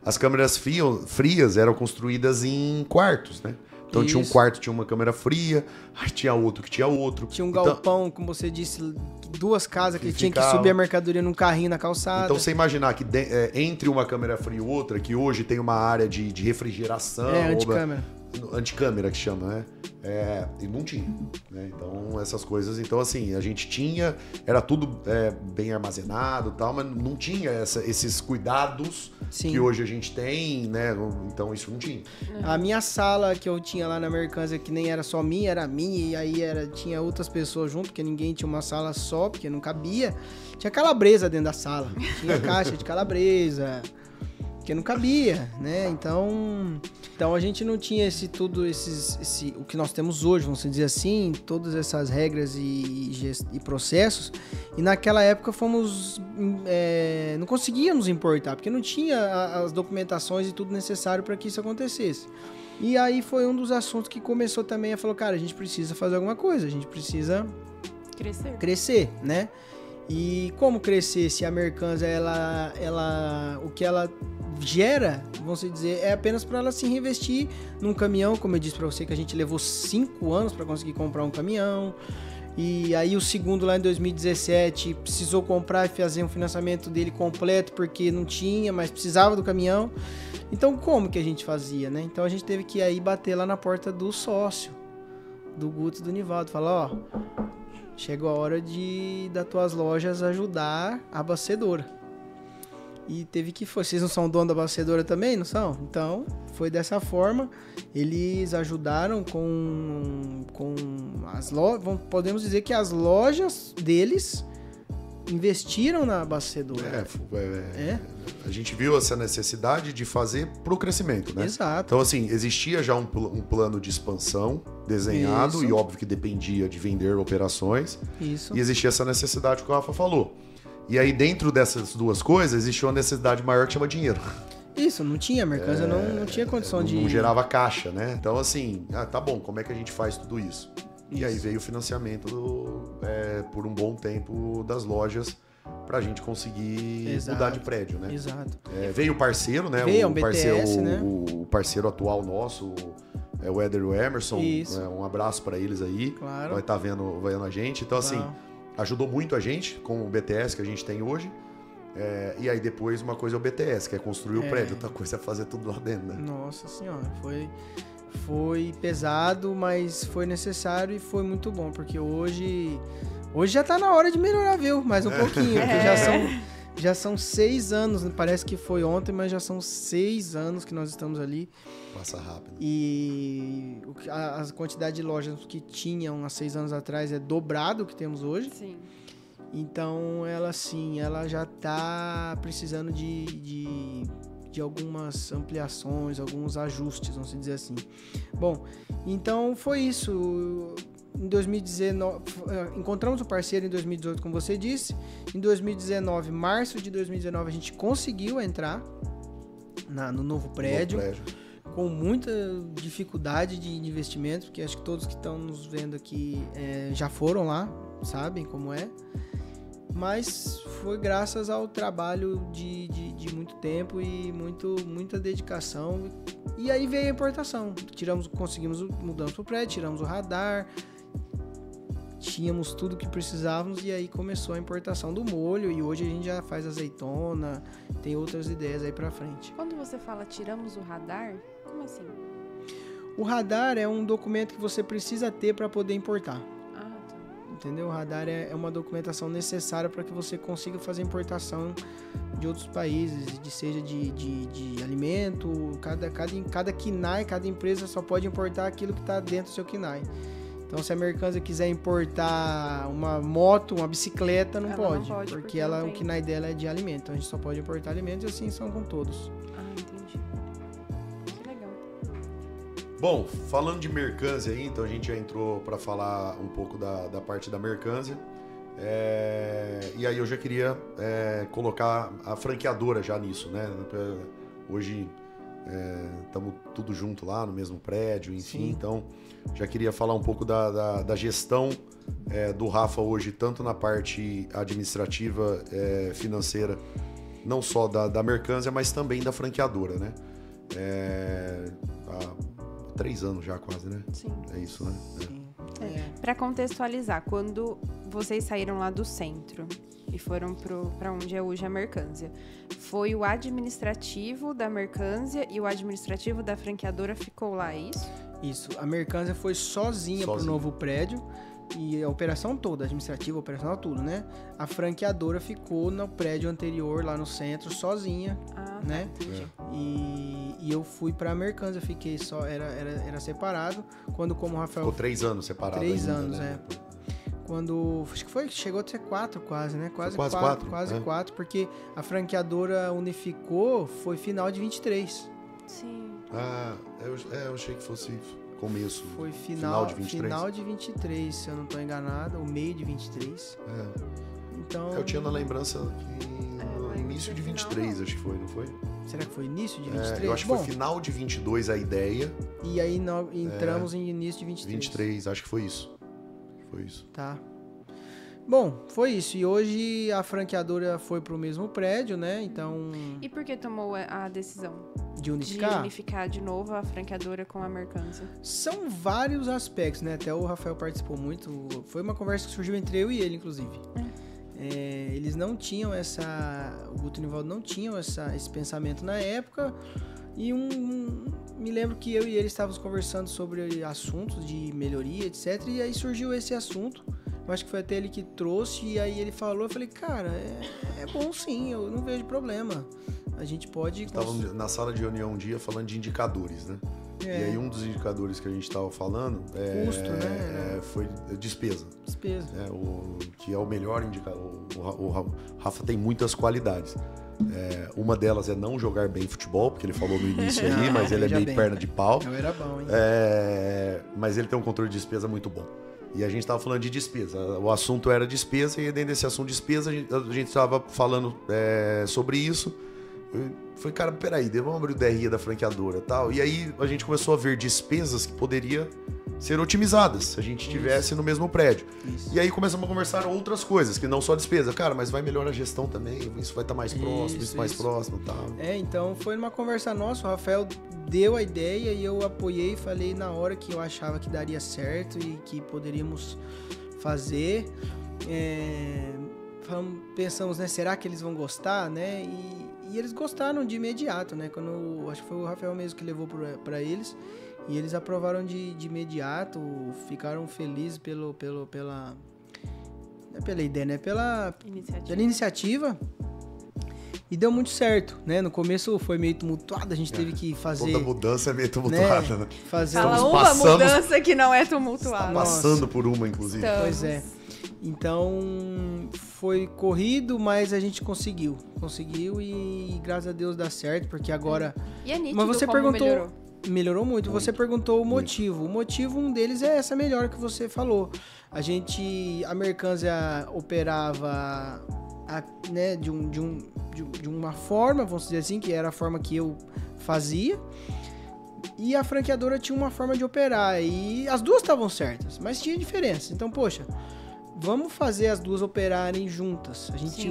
as câmeras frias eram construídas em quartos, né? Então tinha um quarto, tinha uma câmera fria, aí tinha outro que tinha outro. Tinha um galpão, como você disse, 2 casas que tinha que subir a mercadoria num carrinho na calçada. Então você imaginar que entre uma câmera fria e outra, que hoje tem uma área de refrigeração... Anticâmera que chama, né? E não tinha, né? Então, essas coisas... Então, assim, a gente tinha... Era tudo bem armazenado e tal, mas não tinha esses cuidados que hoje a gente tem, né? Então, isso não tinha. A minha sala que eu tinha lá na Mercância, que nem era só minha, era minha, e aí tinha outras pessoas junto, porque ninguém tinha uma sala só, porque não cabia. Tinha calabresa dentro da sala. Tinha caixa de calabresa... porque não cabia, né? Então a gente não tinha o que nós temos hoje, vamos dizer assim, todas essas regras e processos. E naquela época não conseguíamos importar, porque não tinha as documentações e tudo necessário para que isso acontecesse. E aí foi um dos assuntos que começou também a falar, cara, a gente precisa fazer alguma coisa, a gente precisa crescer, né? E como crescer se a Mercanzia, o que ela gera, vamos dizer, é apenas para ela se reinvestir num caminhão, como eu disse para você, que a gente levou 5 anos para conseguir comprar um caminhão. E aí o segundo lá em 2017 precisou comprar e fazer um financiamento dele completo, porque não tinha, mas precisava do caminhão. Então como que a gente fazia, né? Então a gente teve que aí bater lá na porta do sócio, do Guto e do Nivaldo, falar, chegou a hora das tuas lojas ajudar a abastecedora. E teve que... Vocês não são dono da abastecedora também, não são? Então, foi dessa forma. Eles ajudaram com as lojas... Podemos dizer que as lojas deles investiram na abastecedora. A gente viu essa necessidade de fazer para o crescimento, né? Exato. Então, assim, existia já um plano de expansão desenhado. Isso. E óbvio que dependia de vender operações. Isso. E existia essa necessidade que o Rafa falou. E aí, dentro dessas duas coisas, existia uma necessidade maior que chama dinheiro. Isso, não tinha, a Mercanzia não tinha condição de... Não gerava caixa, né? Então, assim, tá bom, como é que a gente faz tudo isso? E aí veio o financiamento por um bom tempo das lojas pra gente conseguir mudar de prédio, né? Exato. Veio o parceiro, né? Veio o BTS, né? O parceiro atual nosso, o Éder e o Emerson. Um abraço pra eles aí. Claro. Vai estar vendo a gente. Então, assim... Ajudou muito a gente com o BTS que a gente tem hoje. E aí depois uma coisa é o BTS, que é construir o prédio. Outra coisa é fazer tudo lá dentro, né? Nossa senhora, foi pesado, mas foi necessário e foi muito bom. Porque hoje já tá na hora de melhorar, viu? Mais um pouquinho. Porque já são 6 anos, parece que foi ontem, mas já são 6 anos que nós estamos ali. Passa rápido. E a quantidade de lojas que tinham há 6 anos atrás é dobrado o que temos hoje. Sim. Então, ela já está precisando de algumas ampliações, alguns ajustes, vamos dizer assim. Bom, então foi isso. Em 2019, encontramos o parceiro em 2018, como você disse. Em 2019, março de 2019, a gente conseguiu entrar no novo prédio. Com muita dificuldade de investimento, porque acho que todos que estão nos vendo aqui já foram lá, sabem como é. Mas foi graças ao trabalho de muito tempo e muita dedicação. E aí veio a importação. Mudamos pro prédio, tiramos o radar, tínhamos tudo que precisávamos e aí começou a importação do molho e hoje a gente já faz azeitona, tem outras ideias aí pra frente. Quando você fala tiramos o radar, como assim? O radar é um documento que você precisa ter para poder importar. Ah, tá. Entendeu? O radar é uma documentação necessária para que você consiga fazer importação de outros países, seja de alimento, cada KNAI, cada empresa só pode importar aquilo que está dentro do seu KNAI. Então, se a Mercanzia quiser importar uma moto, uma bicicleta, não pode, porque o KNAI dela é de alimento. Então, a gente só pode importar alimentos e assim são com todos. Ah, entendi. Que legal. Bom, falando de Mercanzia aí, então a gente já entrou para falar um pouco da parte da Mercanzia. E aí eu já queria colocar a franqueadora já nisso, né? Hoje estamos tudo junto lá no mesmo prédio, enfim. Sim. Então já queria falar um pouco da gestão do Rafa hoje, tanto na parte administrativa, financeira, não só da Mercanzia, mas também da franqueadora, né? Há 3 anos já quase, né? Sim. É isso, né? Sim. Para contextualizar, quando vocês saíram lá do centro e foram para onde é hoje a Mercanzia, foi o administrativo da Mercanzia e o administrativo da franqueadora ficou lá, é isso? Isso. A Mercanzia foi sozinha pro novo prédio e a operação toda, administrativa, operacional, tudo, né? A franqueadora ficou no prédio anterior, lá no centro, sozinha, né? Entendi. E eu fui pra Mercanzia, fiquei só, era separado. Como o Rafael... Ficou 3 anos separado. 3 ainda, anos, né? Acho que chegou a ser 4 quase, né? Quase 4, porque a franqueadora unificou, foi final de 23. Sim. Eu achei que fosse começo. Foi final de 23. Final de 23, se eu não estou enganado, ou meio de 23. Então... Eu tinha na lembrança que no início de 23, acho que foi, não foi? Será que foi início de 23? Eu acho que foi final de 22 a ideia. E aí entramos em início de 23. 23, acho que foi isso. Foi isso. Tá. Bom, foi isso. E hoje a franqueadora foi pro mesmo prédio, né? Então... E por que tomou a decisão? De unificar? De unificar de novo a franqueadora com a Mercância. São vários aspectos, né? Até o Rafael participou muito. Foi uma conversa que surgiu entre eu e ele, inclusive. Eles não tinham o Guto e o Nivaldo não tinham esse pensamento na época. E me lembro que eu e ele estávamos conversando sobre assuntos de melhoria, etc. E aí surgiu esse assunto. Eu acho que foi até ele que trouxe. E aí ele falou, eu falei, cara, é bom sim, eu não vejo problema. A gente pode... Estávamos na sala de reunião um dia falando de indicadores, né? E aí um dos indicadores que a gente estava falando custo, né? Foi despesa. Despesa. Que é o melhor indicador. O Rafa tem muitas qualidades. Uma delas é não jogar bem futebol, porque ele falou no início ali, mas ele é meio perna de pau. Eu era bom, hein? Mas ele tem um controle de despesa muito bom. E a gente estava falando de despesa. O assunto era despesa, e dentro desse assunto de despesa, a gente estava falando sobre isso. Eu falei, cara, peraí, vamos abrir o DRE da franqueadora e tal. E aí a gente começou a ver despesas que poderiam ser otimizadas se a gente estivesse no mesmo prédio. Isso. E aí começamos a conversar outras coisas, que não só despesa. Cara, mas vai melhorar a gestão também, isso vai estar mais próximo, isso mais próximo e tal. Então foi numa conversa nossa, o Rafael deu a ideia e eu apoiei e falei na hora que eu achava que daria certo e que poderíamos fazer. Pensamos, né, será que eles vão gostar, né? E eles gostaram de imediato, né? Acho que foi o Rafael mesmo que levou para eles. E eles aprovaram de imediato, ficaram felizes pela ideia, né? Pela iniciativa. E deu muito certo, né? No começo foi meio tumultuado, a gente teve que fazer... Toda mudança é meio tumultuada, né? Fala mudança que não é tumultuada. Passando por uma, inclusive. Pois é. Então, foi corrido, mas a gente conseguiu. Conseguiu e graças a Deus dá certo, porque agora... E é nítido. Mas você como perguntou... Melhorou muito. Você perguntou o motivo. O motivo, um deles é essa melhora que você falou. A Mercância operava né, de uma forma, vamos dizer assim, que era a forma que eu fazia. E a franqueadora tinha uma forma de operar. E as duas estavam certas, mas tinha diferença. Então, poxa, vamos fazer as duas operarem juntas. A gente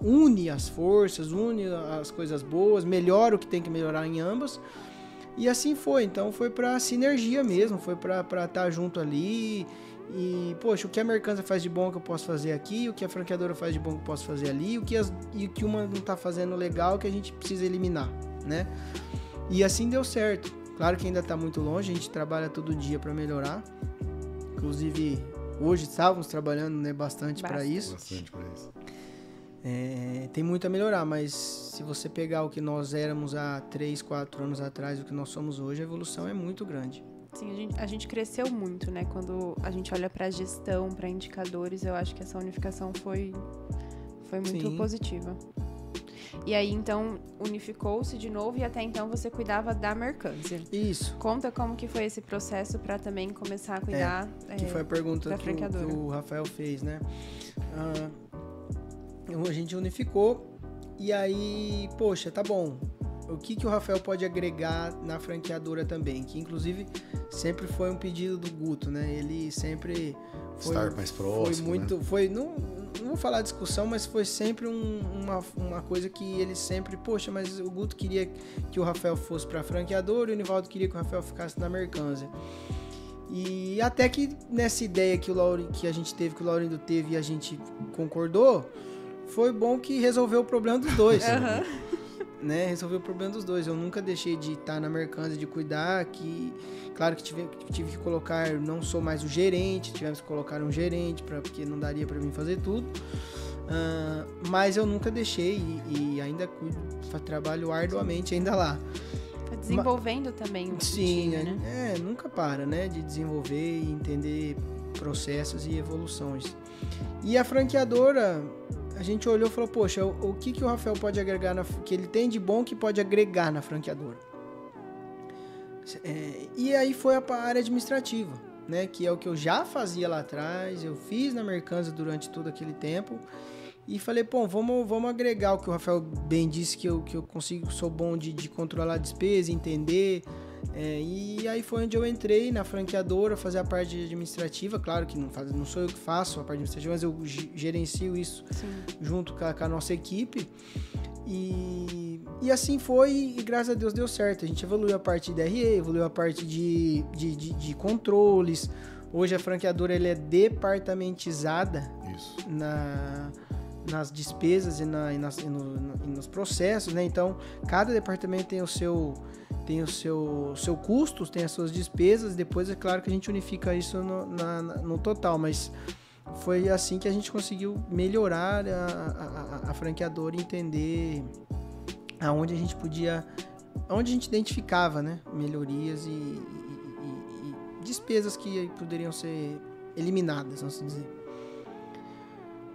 une as forças, une as coisas boas, melhora o que tem que melhorar em ambas. E assim foi. Então foi pra sinergia mesmo, foi pra estar junto ali. E, poxa, o que a Mercância faz de bom que eu posso fazer aqui, o que a franqueadora faz de bom que eu posso fazer ali, o que uma não tá fazendo legal que a gente precisa eliminar, né? E assim deu certo. Claro que ainda tá muito longe, a gente trabalha todo dia para melhorar. Inclusive, hoje estávamos trabalhando, né, bastante para isso. Bastante para isso. Tem muito a melhorar, mas se você pegar o que nós éramos há 3, 4 anos atrás, o que nós somos hoje, a evolução é muito grande. Sim, a gente cresceu muito, né? Quando a gente olha para gestão, para indicadores, eu acho que essa unificação foi muito positiva. E aí, então, unificou-se de novo e até então você cuidava da Mercância. Isso. Conta como que foi esse processo para também começar a cuidar que foi a pergunta da que franqueadora. O Rafael fez, né? A gente unificou e aí, poxa, tá bom. O que o Rafael pode agregar na franqueadora também? Que, inclusive, sempre foi um pedido do Guto, né? Ele sempre foi... Estar mais próximo, foi muito... Né? Foi, não vou falar discussão, mas foi sempre uma coisa que ele sempre... Poxa, mas o Guto queria que o Rafael fosse pra franqueadora e o Nivaldo queria que o Rafael ficasse na Mercância. E até que nessa ideia que a gente teve, que o Laurindo teve e a gente concordou, foi bom que resolveu o problema dos dois. Né? Resolveu o problema dos dois. Eu nunca deixei de estar na Mercância, de cuidar, claro que tive que colocar, não sou mais o gerente, tivemos que colocar um gerente, porque não daria para mim fazer tudo, mas eu nunca deixei e ainda cuido, trabalho arduamente ainda lá. Tá desenvolvendo também o time, né? Nunca para, né? De desenvolver e entender processos e evoluções. E a franqueadora, a gente olhou e falou, poxa, o que o Rafael pode agregar, que ele tem de bom que pode agregar na franqueadora? E aí foi a área administrativa, né? Que é o que eu já fazia lá atrás, eu fiz na Mercansa durante todo aquele tempo. E falei, pô, vamos agregar o que o Rafael bem disse, que eu consigo, sou bom de controlar a despesa, entender. E aí foi onde eu entrei na franqueadora, fazer a parte administrativa. Claro que não sou eu que faço a parte administrativa, mas eu gerencio isso. Sim. Junto com a nossa equipe. E assim foi, e graças a Deus deu certo. A gente evoluiu a parte de DRE, evoluiu a parte de controles. Hoje a franqueadora ela é departamentizada. Isso. Nas despesas e nos processos, né? Então, cada departamento tem o seu custo, tem as suas despesas. Depois, é claro que a gente unifica isso no total, mas foi assim que a gente conseguiu melhorar a franqueadora e entender aonde a gente identificava, né? Melhorias e despesas que poderiam ser eliminadas, vamos dizer.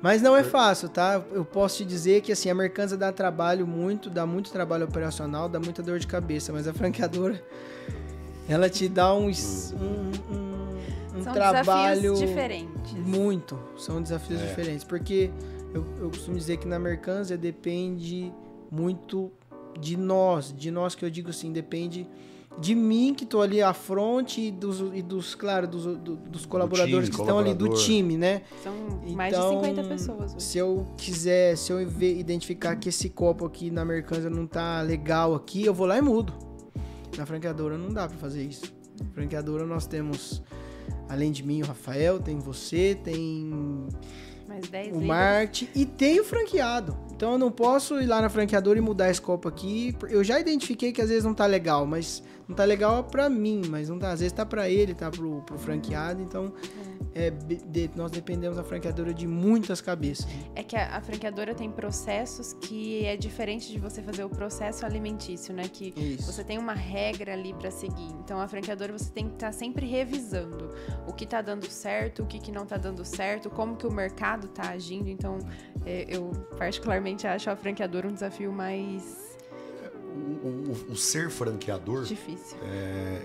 Mas não é fácil, tá? Eu posso te dizer que assim, a Mercansa dá muito trabalho operacional, dá muita dor de cabeça, mas a franqueadora, ela te dá um trabalho... São desafios diferentes. Muito, são desafios diferentes, porque eu costumo dizer que na Mercansa depende muito de nós que eu digo assim, depende de mim que estou ali à frente e dos colaboradores que estão ali do time, né? São mais de 50 pessoas. Se eu identificar que esse copo aqui na Mercansa não tá legal aqui, eu vou lá e mudo. Na franqueadora não dá para fazer isso. Na franqueadora nós temos, além de mim, o Rafael, tem você, tem mais 10 o marketing e tem o franqueado. Então eu não posso ir lá na franqueadora e mudar esse copo aqui. Eu já identifiquei que às vezes não tá legal, mas não tá legal pra mim, mas não tá, às vezes tá pra ele, tá pro franqueado, então nós dependemos da franqueadora de muitas cabeças. É que a franqueadora tem processos que é diferente de você fazer o processo alimentício, né? Que você tem uma regra ali pra seguir. Então a franqueadora você tem que estar sempre revisando o que tá dando certo, o que não tá dando certo, como que o mercado tá agindo. Então eu particularmente acho a franqueadora um desafio mais... O ser franqueador difícil.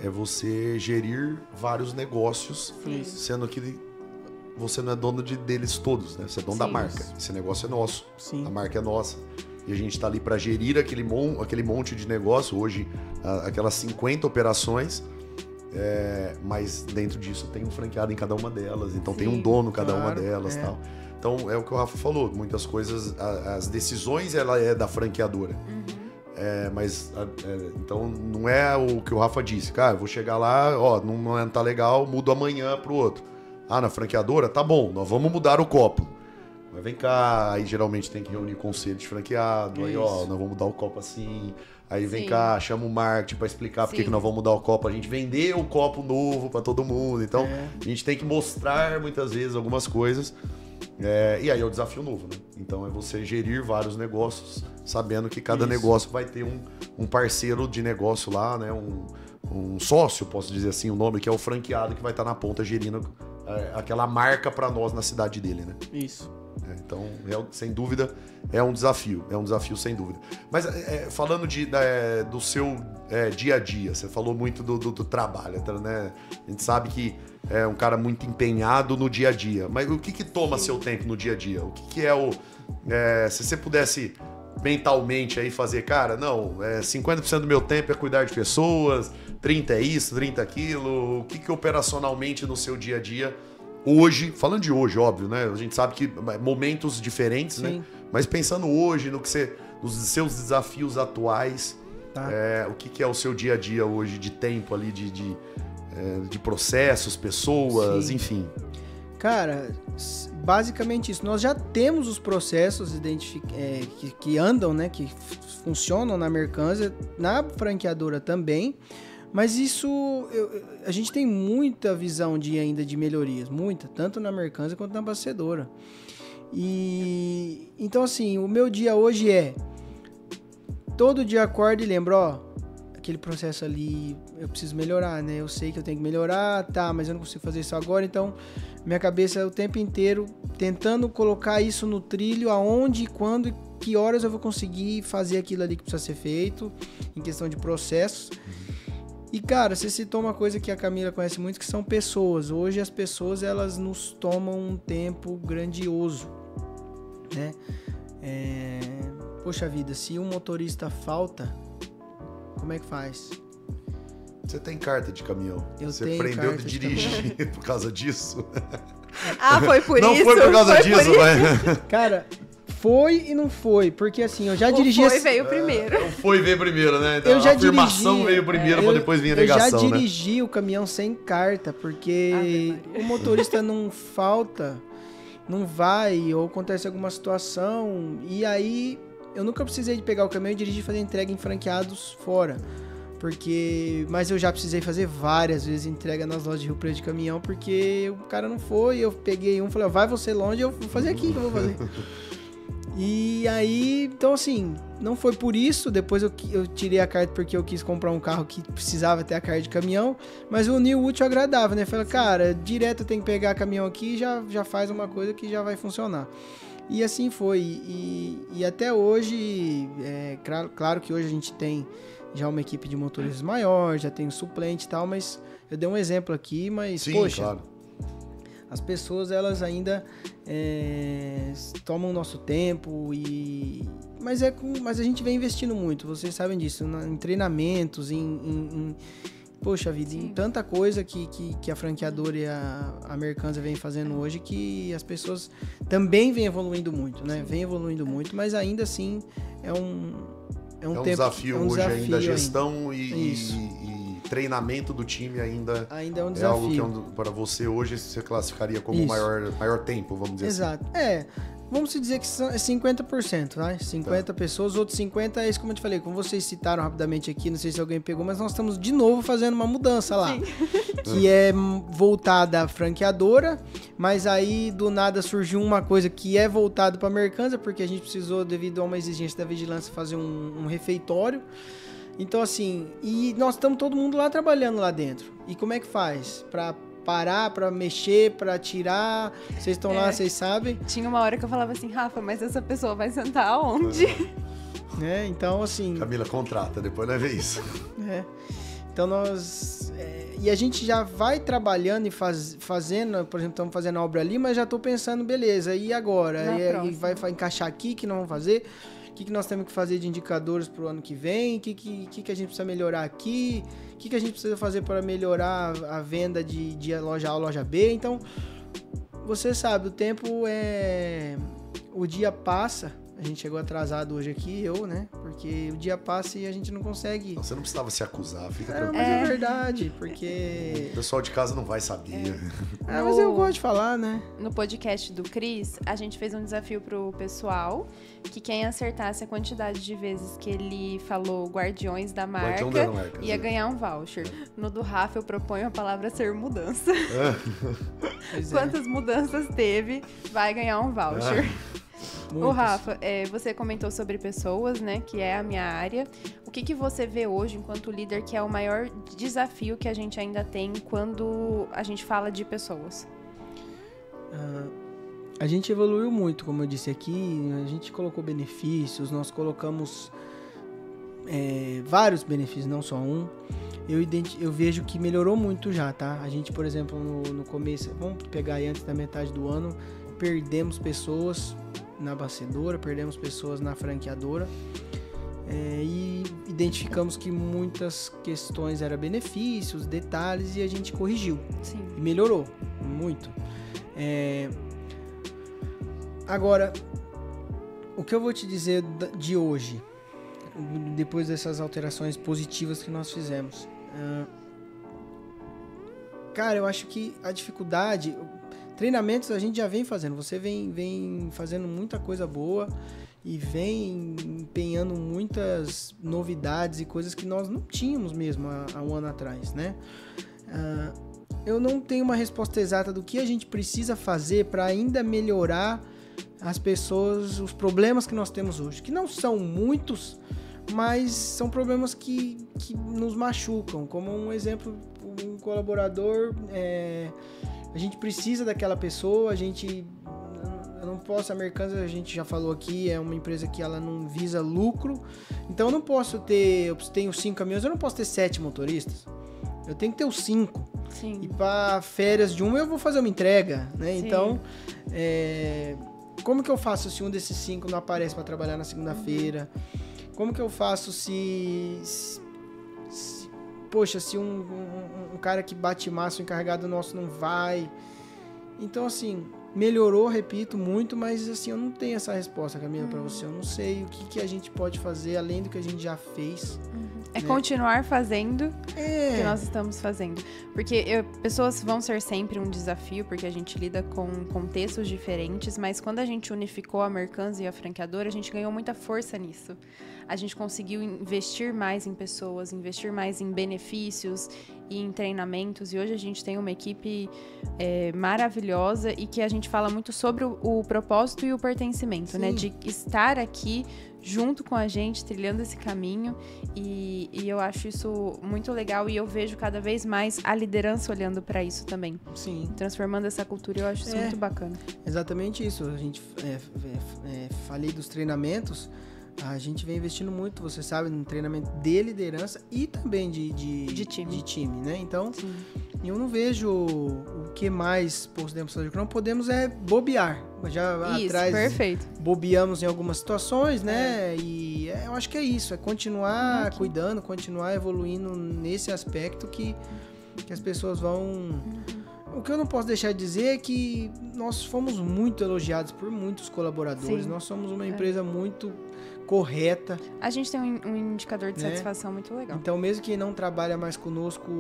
É você gerir vários negócios, sendo que você não é dono deles todos, né? Você é dono da marca. Esse negócio é nosso, a marca é nossa. E a gente está ali para gerir aquele monte de negócio. Hoje, aquelas 50 operações, mas dentro disso tem um franqueado em cada uma delas. Então tem um dono em cada uma delas. Tal. Então é o que o Rafa falou. Muitas coisas, as decisões ela é da franqueadora. Então não é o que o Rafa disse, cara, eu vou chegar lá, não tá legal, mudo amanhã pro outro. Na franqueadora, tá bom, nós vamos mudar o copo. Mas vem cá, aí geralmente tem que reunir conselho de franqueado, aí nós vamos mudar o copo assim, aí vem cá, chama o marketing pra explicar por que nós vamos mudar o copo, a gente vender o copo novo pra todo mundo, então a gente tem que mostrar muitas vezes algumas coisas. E aí é o desafio novo, né? Então é você gerir vários negócios, sabendo que cada negócio vai ter um parceiro de negócio lá, né? Um sócio, posso dizer assim, o nome, que é o franqueado que vai estar na ponta gerindo aquela marca para nós na cidade dele, né? Isso. Então, sem dúvida, é um desafio sem dúvida. Mas falando do seu dia a dia, você falou muito do trabalho, né? A gente sabe que é um cara muito empenhado no dia a dia, mas o que toma seu tempo no dia a dia? O que é se você pudesse mentalmente aí fazer, cara, 50% do meu tempo é cuidar de pessoas, 30% é isso, 30% aquilo, o que operacionalmente no seu dia a dia hoje, falando de hoje, óbvio, né? A gente sabe que momentos diferentes, né? Mas pensando hoje nos seus desafios atuais, o que é o seu dia a dia hoje de tempo ali, de processos, pessoas, enfim. Cara, basicamente isso. Nós já temos os processos que andam, né? Que funcionam na Mercansa, na franqueadora também. Mas isso, a gente tem muita visão ainda de melhorias, tanto na Mercansa quanto na abastecedora. E então assim, o meu dia hoje todo dia acordo e lembro, aquele processo ali, eu preciso melhorar, né? Eu sei que eu tenho que melhorar, tá, mas eu não consigo fazer isso agora, então minha cabeça é o tempo inteiro tentando colocar isso no trilho, aonde, quando e que horas eu vou conseguir fazer aquilo ali que precisa ser feito, em questão de processos. E, cara, você citou uma coisa que a Camila conhece muito, que são pessoas. Hoje as pessoas, elas nos tomam um tempo grandioso, né? Poxa vida, se um motorista falta, como é que faz? Você tem carta de caminhão. Você aprendeu a dirigir por causa disso? Foi por não isso? Não foi por causa disso, mas... Cara, foi e não foi, porque assim, eu já dirigi... O foi veio primeiro. O foi veio primeiro, né? Então, eu já a afirmação veio primeiro, pra depois vir a negação, eu já dirigi o caminhão sem carta, porque o motorista não falta, não vai, ou acontece alguma situação, e aí eu nunca precisei de pegar o caminhão e dirigir e fazer entrega em franqueados fora. Mas eu já precisei fazer várias vezes entrega nas lojas de Rio Preto de caminhão, porque o cara não foi, eu peguei um, falei, vai você longe, eu vou fazer aqui que eu vou fazer. E aí, então assim, não foi por isso, depois eu tirei a carta porque eu quis comprar um carro que precisava ter a carta de caminhão, mas eu uni o útil ao agradável, né? Falei, cara, direto eu tenho que pegar caminhão aqui e já faz uma coisa que já vai funcionar. E assim foi, e até hoje, claro que hoje a gente tem já uma equipe de motoristas maior, já tem um suplente e tal, mas eu dei um exemplo aqui, mas sim, poxa, claro. As pessoas, elas ainda tomam nosso tempo, mas a gente vem investindo muito, vocês sabem disso, em treinamentos, poxa vida, em tanta coisa que a franqueadora e a Mercansa vem fazendo hoje, que as pessoas também vêm evoluindo muito, né? Vem evoluindo muito, mas ainda assim é um desafio hoje ainda, gestão e treinamento do time ainda é um desafio. É algo que para você hoje você classificaria como o maior tempo, vamos dizer Exato. assim. Vamos dizer que é 50%, né? 50 pessoas, outros 50 é isso, como eu te falei, como vocês citaram rapidamente aqui, não sei se alguém pegou, mas nós estamos de novo fazendo uma mudança lá. Sim. Que é voltada à franqueadora, mas aí do nada surgiu uma coisa que é voltada para a Mercansa, porque a gente precisou, devido a uma exigência da vigilância, fazer um refeitório. Então assim, e nós estamos todo mundo lá trabalhando lá dentro. E como é que faz? Para parar, pra mexer, pra tirar. Vocês estão lá, vocês sabem. Tinha uma hora que eu falava assim, Rafa, mas essa pessoa vai sentar aonde? Então assim... Camila, contrata, depois nós vê isso. Então nós... e a gente já vai trabalhando e fazendo, por exemplo, estamos fazendo a obra ali, mas já estou pensando, beleza, e agora? E vai encaixar aqui, que nós vamos fazer? O que nós temos que fazer de indicadores para o ano que vem? O que a gente precisa melhorar aqui? O que a gente precisa fazer para melhorar a venda de loja A ou loja B? Então, você sabe, o tempo o dia passa. A gente chegou atrasado hoje aqui, né? Porque o dia passa e a gente não consegue... Você não precisava se acusar, fica tranquilo. Mas é verdade, porque... O pessoal de casa não vai saber. Mas eu gosto de falar, né? No podcast do Cris, a gente fez um desafio pro pessoal, que quem acertasse a quantidade de vezes que ele falou Guardiões da marca ia ganhar um voucher. No do Rafa, eu proponho a palavra ser mudança. Quantas mudanças teve, vai ganhar um voucher. Ô Rafa, você comentou sobre pessoas, né, que é a minha área. O que você vê hoje, enquanto líder, que é o maior desafio que a gente ainda tem quando a gente fala de pessoas? A gente evoluiu muito, como eu disse aqui, a gente colocou benefícios, nós colocamos vários benefícios, não só um. Eu vejo que melhorou muito já, tá? A gente, por exemplo, no começo, vamos pegar aí antes da metade do ano, perdemos pessoas na bastidora, perdemos pessoas na franqueadora, e identificamos que muitas questões eram benefícios, detalhes, e a gente corrigiu. Sim. E melhorou muito. Agora, o que eu vou te dizer de hoje, depois dessas alterações positivas que nós fizemos? Cara, eu acho que a dificuldade... Treinamentos a gente já vem fazendo, você vem fazendo muita coisa boa e vem empenhando muitas novidades e coisas que nós não tínhamos mesmo há um ano atrás, né? Eu não tenho uma resposta exata do que a gente precisa fazer para ainda melhorar as pessoas, os problemas que nós temos hoje, que não são muitos, mas são problemas que nos machucam. Como um exemplo, um colaborador, a gente precisa daquela pessoa, eu não posso, a Americanas, a gente já falou aqui, é uma empresa que ela não visa lucro, então eu não posso eu tenho 5 caminhões, eu não posso ter 7 motoristas, eu tenho que ter os 5. Sim. E para férias de eu vou fazer uma entrega, né? Sim. Então, como que eu faço se um desses 5 não aparece para trabalhar na segunda-feira? Como que eu faço se um cara que bate massa, o encarregado nosso não vai? Então, assim, melhorou, repito, muito, mas assim, eu não tenho essa resposta, Camila, para você. Eu não sei o que a gente pode fazer além do que a gente já fez. É continuar fazendo o que nós estamos fazendo. Porque pessoas vão ser sempre um desafio, porque a gente lida com contextos diferentes, mas quando a gente unificou a Americanas e a franqueadora, a gente ganhou muita força nisso. A gente conseguiu investir mais em pessoas, investir mais em benefícios e em treinamentos. E hoje a gente tem uma equipe maravilhosa e que a gente fala muito sobre o propósito e o pertencimento, né? De estar aqui junto com a gente, trilhando esse caminho. E eu acho isso muito legal e eu vejo cada vez mais a liderança olhando para isso também. Sim. Transformando essa cultura, eu acho isso muito bacana. Exatamente isso. A gente falei dos treinamentos. A gente vem investindo muito, você sabe, no treinamento de liderança e também de time, né? Então, eu não vejo o que mais podemos fazer. O que não podemos é bobear. Já isso, atrás perfeito. Bobeamos em algumas situações, né? E eu acho que é isso, é continuar cuidando, continuar evoluindo nesse aspecto que as pessoas vão... O que eu não posso deixar de dizer é que nós fomos muito elogiados por muitos colaboradores. Nós somos uma empresa muito correta. A gente tem um indicador de satisfação muito legal. Então, mesmo quem não trabalha mais conosco,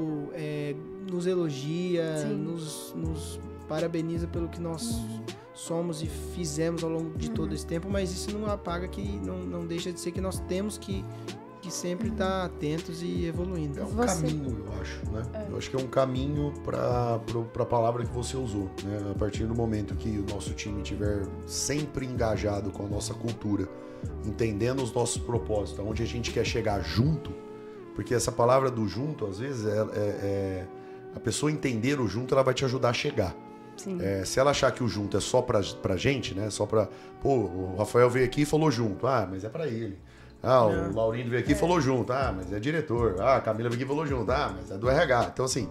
nos elogia, nos parabeniza pelo que nós somos e fizemos ao longo de todo esse tempo, mas isso não apaga que não deixa de ser que nós temos que sempre estar atentos e evoluindo. É um caminho, eu acho, né? Eu acho que é um caminho para a palavra que você usou, né? A partir do momento que o nosso time estiver sempre engajado com a nossa cultura, entendendo os nossos propósitos, aonde a gente quer chegar junto, porque essa palavra do junto, às vezes, a pessoa entender o junto, ela vai te ajudar a chegar. Se ela achar que o junto é só pra gente, né? Só pra... Pô, o Rafael veio aqui e falou junto. Ah, mas é pra ele. O Laurindo veio aqui e falou junto. Ah, mas é diretor. Ah, a Camila veio aqui e falou junto. Ah, mas é do RH. Então, assim,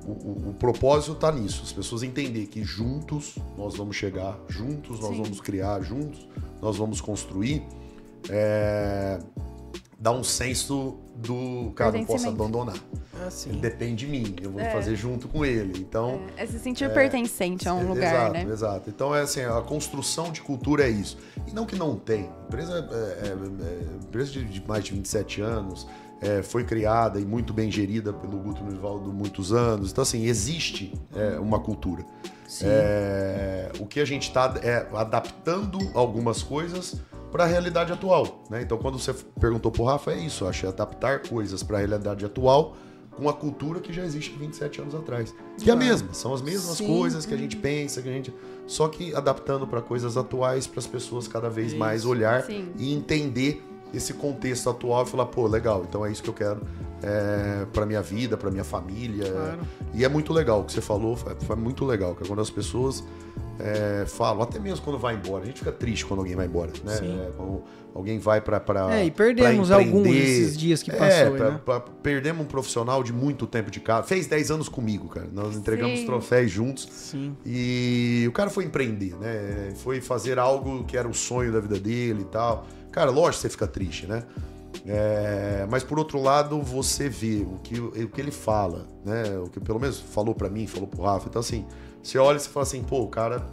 o propósito tá nisso. As pessoas entenderem que juntos nós vamos chegar, juntos nós vamos criar, juntos nós vamos construir. Dá um senso do cara, não posso abandonar. Ele depende de mim, eu vou fazer junto com ele. Então, se sentir pertencente a um lugar, né? Exato. Então, assim, a construção de cultura é isso. E não que não tem. Empresa de mais de 27 anos, foi criada e muito bem gerida pelo Guto Nivaldo muitos anos. Então, assim, existe uma cultura. O que a gente está adaptando algumas coisas para a realidade atual, né? Então, quando você perguntou pro Rafa, é isso, eu acho, adaptar coisas para a realidade atual com a cultura que já existe 27 anos atrás. Que é a mesma, são as mesmas coisas que a gente pensa, só que adaptando para coisas atuais, para as pessoas cada vez mais olhar e entender esse contexto atual e falar, pô, legal, então é isso que eu quero para minha vida, para minha família. E é muito legal o que você falou, foi muito legal, que quando as pessoas falam, até mesmo quando vai embora, a gente fica triste quando alguém vai embora, né? Quando alguém vai para e perdemos alguns desses dias que passou, né? Perdemos um profissional de muito tempo de casa, fez 10 anos comigo, cara, nós entregamos troféus juntos. E o cara foi empreender, né? Foi fazer algo que era o sonho da vida dele e tal. Cara, lógico que você fica triste, né? Mas por outro lado, você vê o que ele fala, né? O que pelo menos falou pra mim, falou pro Rafa. Então, assim, você olha e você fala assim, pô, o cara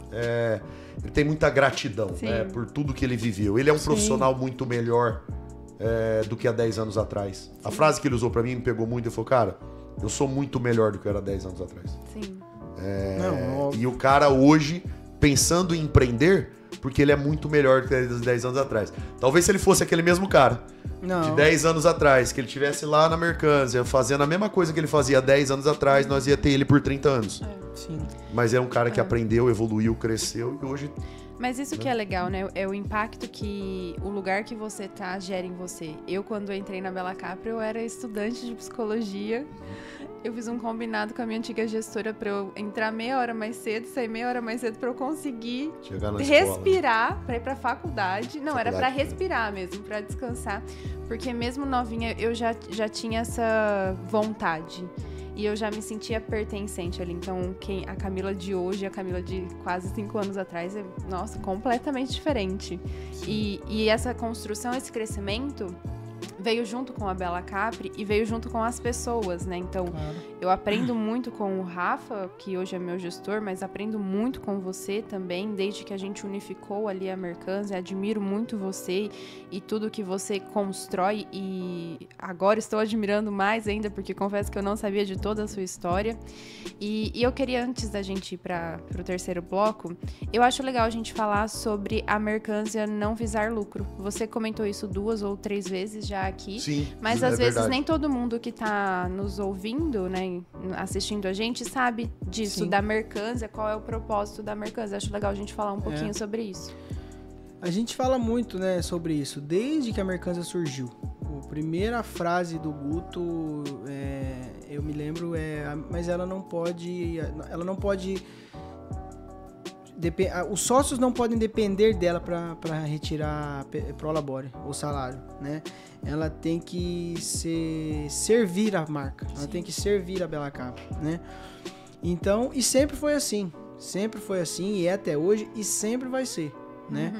ele tem muita gratidão, né, por tudo que ele viveu. Ele é um profissional muito melhor do que há 10 anos atrás. A frase que ele usou pra mim me pegou muito. Ele falou, cara, eu sou muito melhor do que eu era 10 anos atrás. E o cara hoje, pensando em empreender, porque ele é muito melhor do que 10 anos atrás. Talvez se ele fosse aquele mesmo cara de 10 anos atrás, que ele estivesse lá na Americanas fazendo a mesma coisa que ele fazia há 10 anos atrás, nós ia ter ele por 30 anos. Mas é um cara que aprendeu, evoluiu, cresceu e hoje Mas isso que é legal, né? É o impacto que o lugar que você tá gera em você. Eu, quando entrei na Bella Capri, eu era estudante de psicologia. Eu fiz um combinado com a minha antiga gestora pra eu entrar meia hora mais cedo, sair meia hora mais cedo pra eu conseguir respirar, pra ir pra faculdade. Não, era pra respirar mesmo, pra descansar. Porque mesmo novinha, eu já tinha essa vontade. E eu já me sentia pertencente ali. Então, a Camila de hoje e a Camila de quase 5 anos atrás é, nossa, completamente diferente. E essa construção, esse crescimento veio junto com a Bella Capri e veio junto com as pessoas, né? Então, eu aprendo muito com o Rafa, que hoje é meu gestor, mas aprendo muito com você também, desde que a gente unificou ali a Mercanzia. Admiro muito você e tudo que você constrói e agora estou admirando mais ainda, porque confesso que eu não sabia de toda a sua história. E eu queria, antes da gente ir para o terceiro bloco, eu acho legal a gente falar sobre a Mercanzia não visar lucro. Você comentou isso 2 ou 3 vezes já aqui, sim, mas às vezes verdade. Nem todo mundo que tá nos ouvindo, né, assistindo a gente, sabe disso, da Mercanzia, qual é o propósito da Mercanzia. Acho legal a gente falar um pouquinho sobre isso. A gente fala muito, né, sobre isso, desde que a Mercanzia surgiu. A primeira frase do Guto, eu me lembro, mas ela não pode os sócios não podem depender dela para retirar prolabore, o salário, né? Ela tem que servir a marca, ela tem que servir a Bella Capri, né? Então, e sempre foi assim, e é até hoje, e sempre vai ser, né?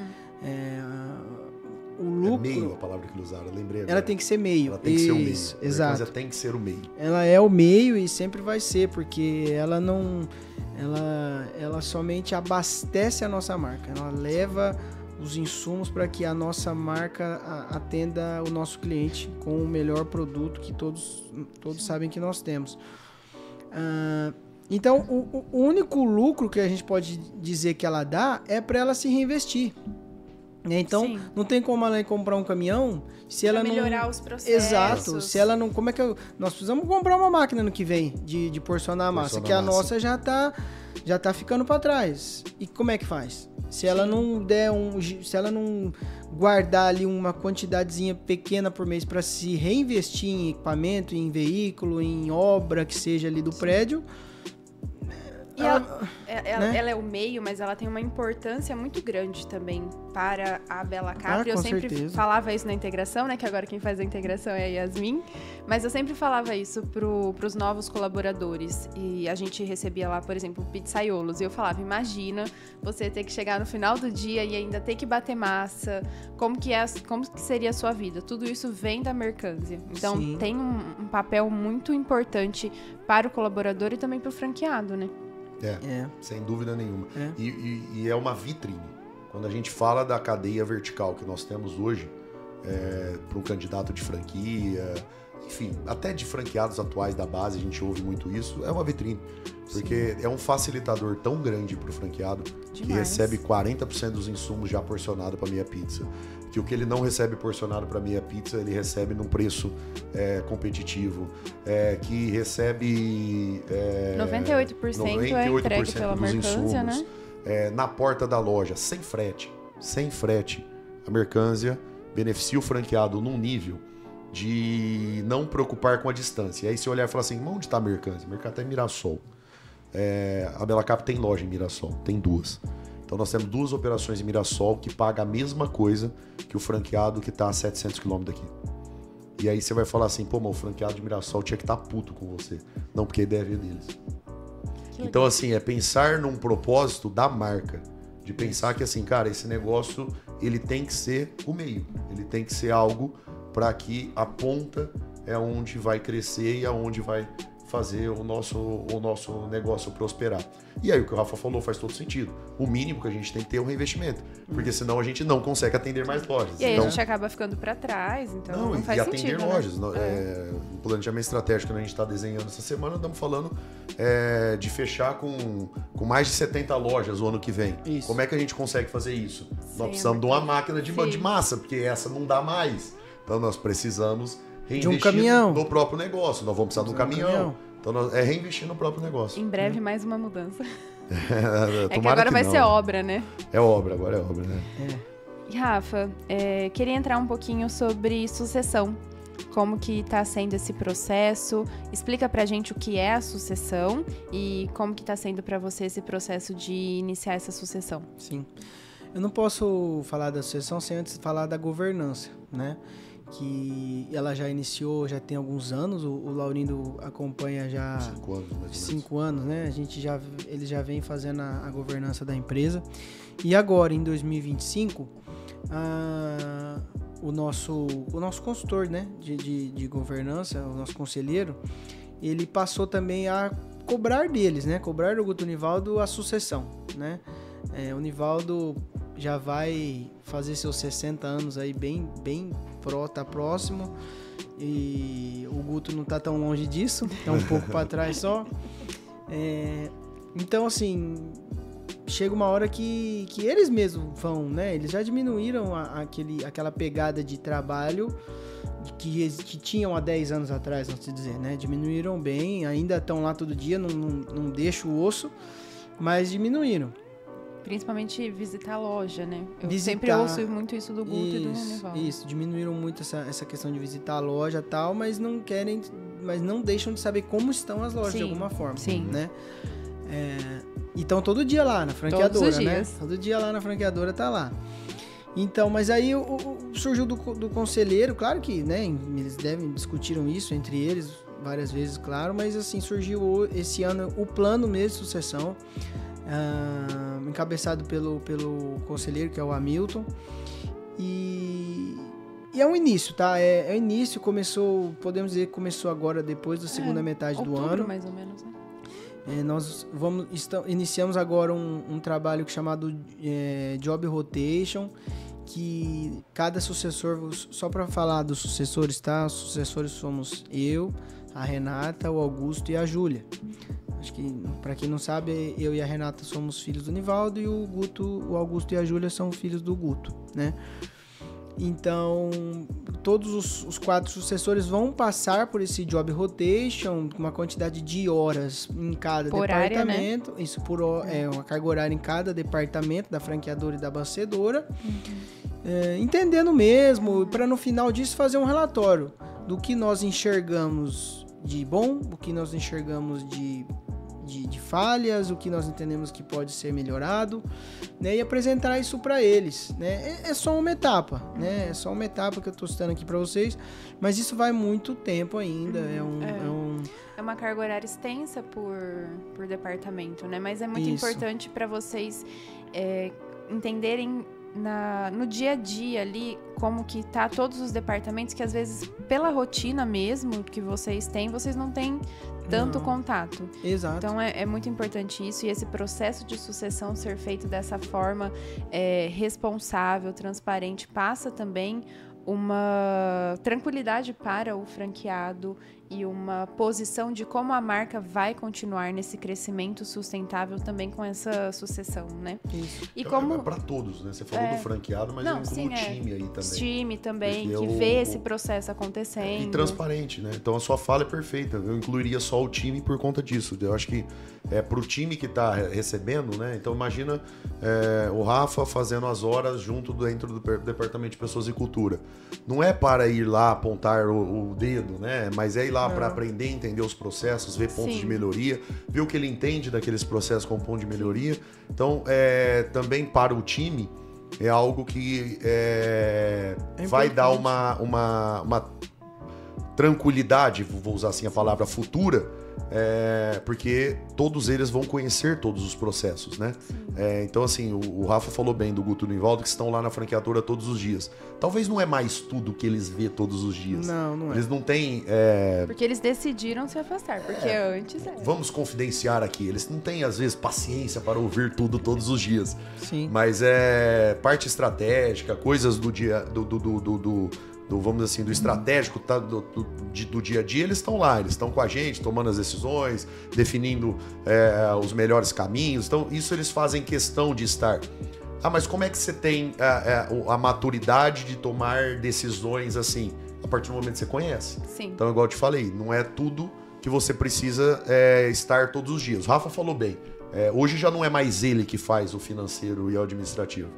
O lucro... É meio a palavra que eles usaram, eu lembrei agora. Ela tem que ser meio. Ela tem que ser o meio. Exato. Ela tem que ser o meio. Ela é o meio e sempre vai ser, porque ela não... Ela somente abastece a nossa marca. Ela leva os insumos para que a nossa marca atenda o nosso cliente com o melhor produto que todos sabem que nós temos. Então, o único lucro que a gente pode dizer que ela dá é para ela se reinvestir. Então, não tem como ela ir comprar um caminhão se ela não... melhorar os processos. Exato. Se ela não... Como é que nós precisamos comprar uma máquina no que vem de porcionar a massa, que a nossa já tá ficando para trás. E como é que faz? Se ela não der se ela não guardar ali uma quantidadezinha pequena por mês para se reinvestir em equipamento, em veículo, em obra que seja ali do prédio... E ela é o meio, mas ela tem uma importância muito grande também para a Bella Capri. Eu sempre falava isso na integração, né? Que agora quem faz a integração é a Yasmin. Mas eu sempre falava isso pros novos colaboradores. E a gente recebia lá, por exemplo, pizzaiolos. E eu falava, imagina você ter que chegar no final do dia e ainda ter que bater massa. Como que seria a sua vida? Tudo isso vem da Mercanzia. Então, tem um papel muito importante para o colaborador e também para o franqueado, né? Sem dúvida nenhuma. E é uma vitrine. Quando a gente fala da cadeia vertical que nós temos hoje, para um candidato de franquia, enfim, até de franqueados atuais da base, a gente ouve muito isso, é uma vitrine. Porque é um facilitador tão grande para o franqueado que recebe 40% dos insumos já porcionado para Meia Pizza. Que o que ele não recebe porcionado para Meia Pizza, ele recebe num preço competitivo, que recebe 98% é entregue pela Mercanzia, né? Na porta da loja, sem frete. A Mercanzia beneficia o franqueado num nível de não preocupar com a distância. E aí você olhar e falar assim, onde está a Mercanzia? A Mercanzia está em Mirassol. A Bella Capri tem loja em Mirassol, tem 2. Então nós temos 2 operações em Mirassol que paga a mesma coisa que o franqueado que está a 700 km daqui. E aí você vai falar assim, pô, mas o franqueado de Mirassol tinha que estar puto com você. Não, porque a ideia é deles. Então assim, é pensar num propósito da marca. De pensar que assim, cara, esse negócio ele tem que ser o meio. Ele tem que ser algo para que a ponta é onde vai crescer e aonde vai fazer o nosso negócio prosperar. E aí o que o Rafa falou faz todo sentido. O mínimo que a gente tem que ter é um reinvestimento, porque senão a gente não consegue atender mais lojas. E aí a gente acaba ficando para trás, então não faz sentido. E atender lojas. No planejamento estratégico que a gente está desenhando essa semana, estamos falando de fechar com mais de 70 lojas o ano que vem. Isso. Como é que a gente consegue fazer isso? Nós precisamos de uma máquina de massa, porque essa não dá mais. Então nós precisamos de um caminhão no próprio negócio. Nós vamos precisar de um caminhão. Então, é reinvestir no próprio negócio. Em breve, mais uma mudança. É que agora vai ser obra, né? É obra, agora é obra, né? E Rafa, queria entrar um pouquinho sobre sucessão. Como que está sendo esse processo? Explica pra gente o que é a sucessão e como que está sendo para você esse processo de iniciar essa sucessão. Sim. Eu não posso falar da sucessão sem antes falar da governança, né? Que ela já iniciou, já tem alguns anos, o Laurindo acompanha já 5 anos, mais ou menos. 5 anos, né? Ele já vem fazendo a governança da empresa. E agora, em 2025, o nosso consultor, né, de governança, o nosso conselheiro, ele passou também a cobrar deles, né? Cobrar do Guto Nivaldo a sucessão, né? O Nivaldo já vai fazer seus 60 anos aí bem tá próximo, e o Guto não tá tão longe disso, tá um pouco para trás só. Então, assim, chega uma hora que eles mesmos vão, né? Eles já diminuíram aquela pegada de trabalho que tinham há 10 anos atrás, vamos dizer, né? Diminuíram bem, ainda estão lá todo dia, não deixa o osso, mas diminuíram. Principalmente visitar a loja, né? Eu sempre ouço muito isso do Guto e do Nivaldo. Isso, diminuíram muito essa questão de visitar a loja e tal, mas não deixam de saber como estão as lojas, sim, de alguma forma, sim, né? E estão todo dia lá na franqueadora, todos os dias, né? Todo dia lá na franqueadora tá lá. Então, mas aí surgiu do conselheiro, claro que, né, eles discutiram isso entre eles várias vezes, claro, mas assim, surgiu esse ano o plano mesmo de sucessão, encabeçado pelo conselheiro, que é o Hamilton, e é um início, tá? É o início, podemos dizer que começou agora, depois da segunda metade do ano. Mais ou menos, né? Nós iniciamos agora um trabalho chamado Job Rotation, que cada sucessor, só para falar dos sucessores, tá? Os sucessores somos eu, a Renata, o Augusto e a Júlia. Acho que, para quem não sabe, eu e a Renata somos filhos do Nivaldo, e o Augusto e a Júlia são filhos do Guto, né? Então, todos os 4 sucessores vão passar por esse Job Rotation, uma quantidade de horas em cada departamento. Área, né? Isso uma carga horária em cada departamento da franqueadora e da abastecedora. Entendendo mesmo, para no final disso fazer um relatório do que nós enxergamos de bom, o que nós enxergamos de falhas, o que nós entendemos que pode ser melhorado, né, e apresentar isso para eles, né? É só uma etapa, né? É só uma etapa que eu estou citando aqui para vocês, mas isso vai muito tempo ainda. É uma carga horária extensa por departamento, né? Mas é muito importante para vocês entenderem no dia a dia ali como que tá todos os departamentos, que às vezes pela rotina mesmo que vocês têm, vocês não têm tanto contato. Exato. Então é muito importante isso, e esse processo de sucessão ser feito dessa forma responsável, transparente, passa também uma tranquilidade para o franqueado e uma posição de como a marca vai continuar nesse crescimento sustentável também com essa sucessão, né? Isso. E como... É para todos, né? Você falou do franqueado, mas eu incluo o time aí também. Time também, que vê esse processo acontecendo. E transparente, né? Então a sua fala é perfeita. Eu incluiria só o time por conta disso. Eu acho que pro time que tá recebendo, né? Então imagina o Rafa fazendo as horas dentro do Departamento de Pessoas e Cultura. Não é para ir lá apontar o dedo, né? Mas é ir lá para aprender, entender os processos, ver pontos de melhoria, ver o que ele entende daqueles processos como ponto de melhoria. Então, também para o time, é algo que vai dar uma tranquilidade, vou usar assim a palavra, futura, porque todos eles vão conhecer todos os processos, né? Então, assim, o Rafa falou bem do Guto e do Nivaldo, que estão lá na franqueadora todos os dias. Talvez não é mais tudo que eles vê todos os dias. Não é. Eles não têm... Porque eles decidiram se afastar, porque antes Vamos confidenciar aqui. Eles não têm, às vezes, paciência para ouvir tudo todos os dias. Sim. Mas parte estratégica, coisas do dia... vamos dizer assim, do estratégico do dia a dia, eles estão lá, eles estão com a gente, tomando as decisões, definindo os melhores caminhos. Então, isso eles fazem questão de estar. Mas como é que você tem a maturidade de tomar decisões assim? A partir do momento que você conhece. Sim. Então, igual eu te falei, não é tudo que você precisa estar todos os dias. O Rafa falou bem, hoje já não é mais ele que faz o financeiro e o administrativo.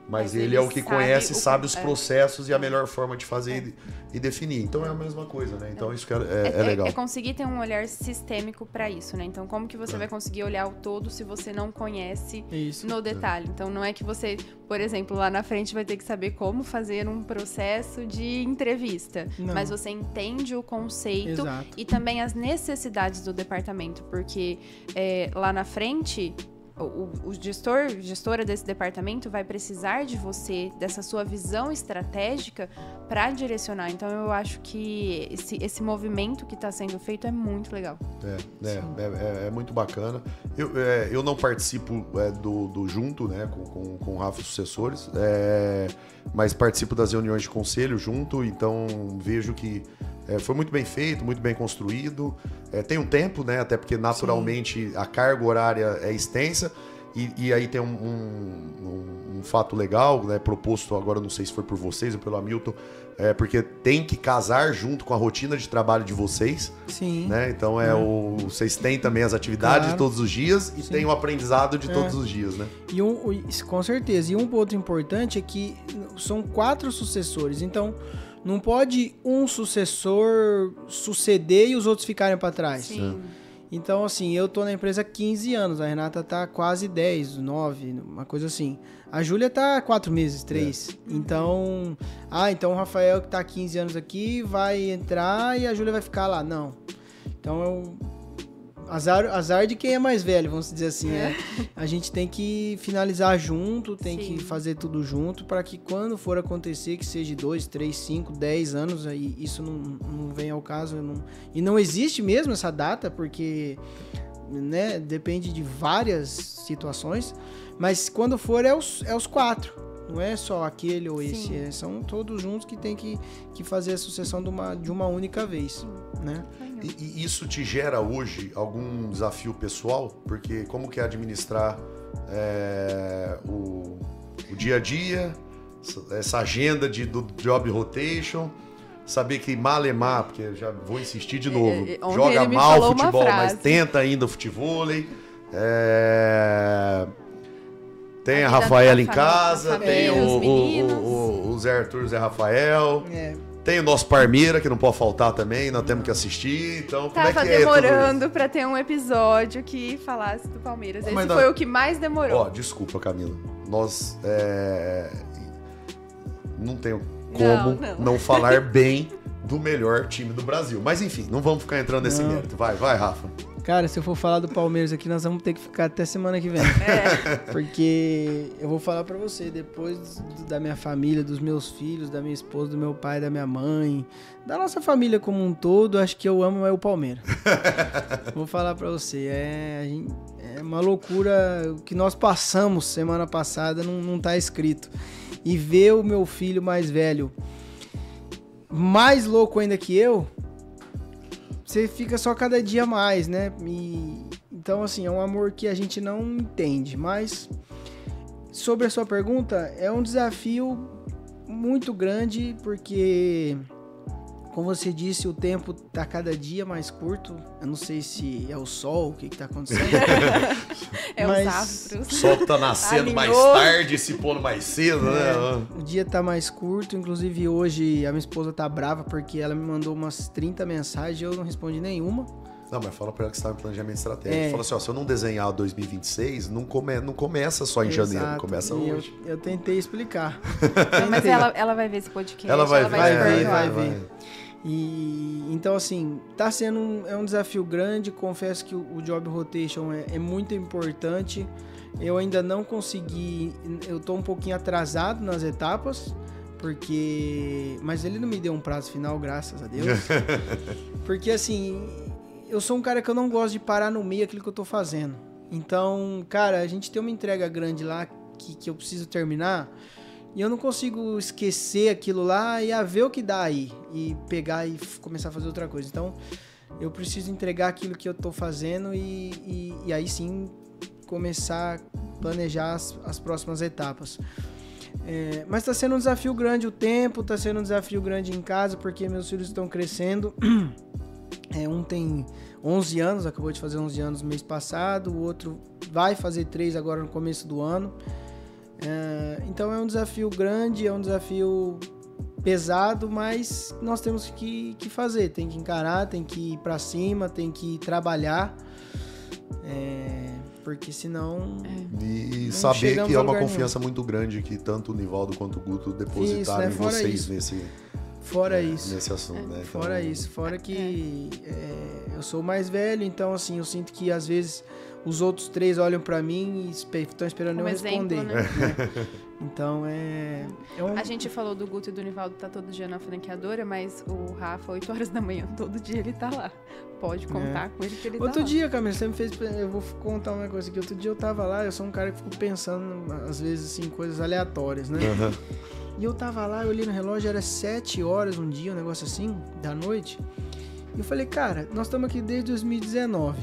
Mas ele é o que conhece, sabe os processos e a melhor forma de fazer e definir. Então é a mesma coisa, né? Então isso que é legal. É conseguir ter um olhar sistêmico para isso, né? Então como que você vai conseguir olhar o todo se você não conhece no detalhe? Então não é que você, por exemplo, lá na frente vai ter que saber como fazer um processo de entrevista. Não. Mas você entende o conceito e também as necessidades do departamento. Porque lá na frente... O gestora desse departamento vai precisar de você, dessa sua visão estratégica para direcionar. Então eu acho que esse movimento que está sendo feito é muito legal. É muito bacana. Eu não participo do junto, né, com o Rafa e sucessores, mas participo das reuniões de conselho junto, então vejo que foi muito bem feito, muito bem construído. Tem um tempo, né? Até porque naturalmente a carga horária é extensa. E aí tem um fato legal, né? Proposto agora, não sei se foi por vocês ou pelo Hamilton, porque tem que casar junto com a rotina de trabalho de vocês. Sim. Né? Então vocês têm também as atividades de todos os dias e tem o aprendizado de todos os dias, né? Com certeza. E um ponto importante é que são 4 sucessores. Então não pode um sucessor suceder e os outros ficarem para trás. Sim. Então, assim, eu tô na empresa há 15 anos, a Renata tá quase 10, 9, uma coisa assim. A Júlia tá há 4 meses, 3. Então, então o Rafael que tá há 15 anos aqui vai entrar e a Júlia vai ficar lá. Não. Então, azar de quem é mais velho, vamos dizer assim, né? A gente tem que finalizar junto, tem que fazer tudo junto para que quando for acontecer, que seja 2, 3, 5, 10 anos, aí isso não vem ao caso. E não existe mesmo essa data, porque né, depende de várias situações, mas quando for é os 4. Não é só aquele ou esse, são todos juntos que tem que fazer a sucessão de uma única vez, né? E isso te gera hoje algum desafio pessoal? Porque como que é administrar o dia a dia, essa agenda do job rotation, saber que malemar, porque já vou insistir de novo, joga mal o futebol, mas tenta ainda o futevôlei. Tem a Rafaela em casa, tem o Zé Arthur, Zé Rafael. Tem o nosso Parmeira, que não pode faltar também, nós temos que assistir. Então, como é que Tava demorando pra ter um episódio que falasse do Palmeiras. Esse foi o que mais demorou. Desculpa, Camila. Nós não tenho como não falar bem do melhor time do Brasil. Mas enfim, não vamos ficar entrando nesse mérito. Vai, Rafa. Cara, se eu for falar do Palmeiras aqui, nós vamos ter que ficar até semana que vem. Porque eu vou falar pra você, depois da minha família, dos meus filhos, da minha esposa, do meu pai, da minha mãe, da nossa família como um todo, acho que eu amo o Palmeiras. Vou falar pra você, é uma loucura. O que nós passamos semana passada não tá escrito. E ver o meu filho mais velho, mais louco ainda que eu, você fica só cada dia mais, né? Então, assim, é um amor que a gente não entende. Mas, sobre a sua pergunta, é um desafio muito grande, porque, como você disse, o tempo tá cada dia mais curto. Eu não sei se é o sol, o que tá acontecendo. Os astros. O sol tá nascendo mais tarde, se pondo mais cedo, né? O dia tá mais curto. Inclusive, hoje, a minha esposa tá brava, porque ela me mandou umas 30 mensagens e eu não respondi nenhuma. Não, mas fala pra ela que você tá em planejamento estratégico. Fala assim, se eu não desenhar 2026, não começa só em janeiro, começa hoje. Eu tentei explicar. Mas ela vai ver esse podcast. Ela vai ver. Então, assim, tá sendo um desafio grande. Confesso que o Job Rotation é muito importante. Eu ainda não consegui, eu tô um pouquinho atrasado nas etapas, mas ele não me deu um prazo final, graças a Deus. Porque, assim, eu sou um cara que eu não gosto de parar no meio aquilo que eu tô fazendo. Então, cara, a gente tem uma entrega grande lá que eu preciso terminar. E eu não consigo esquecer aquilo lá e ver o que dá aí. E pegar e começar a fazer outra coisa. Então, eu preciso entregar aquilo que eu tô fazendo e aí sim começar a planejar as próximas etapas. Mas tá sendo um desafio grande o tempo, tá sendo um desafio grande em casa, porque meus filhos estão crescendo. Um tem 11 anos, acabou de fazer 11 anos no mês passado, o outro vai fazer 3 agora no começo do ano. Então é um desafio grande, é um desafio pesado, mas nós temos que fazer, tem que encarar, tem que ir pra cima, tem que trabalhar, porque senão... E saber que é uma confiança muito grande que tanto o Nivaldo quanto o Guto depositaram em vocês nesse assunto, né? Fora isso, que eu sou o mais velho, então assim, eu sinto que às vezes os outros 3 olham pra mim e estão esperando eu responder. Né? Então A gente falou do Guto e do Nivaldo tá todo dia na franqueadora, mas o Rafa, 8 horas da manhã, todo dia ele tá lá. Pode contar com ele que ele tá lá. Outro dia, Camila, você me fez... Eu vou contar uma coisa aqui. Outro dia eu tava lá, eu sou um cara que fico pensando, às vezes, assim, coisas aleatórias, né? Uhum. E eu tava lá, eu olhei no relógio, era 7 horas um dia, um negócio assim, da noite. E eu falei, cara, nós estamos aqui desde 2019.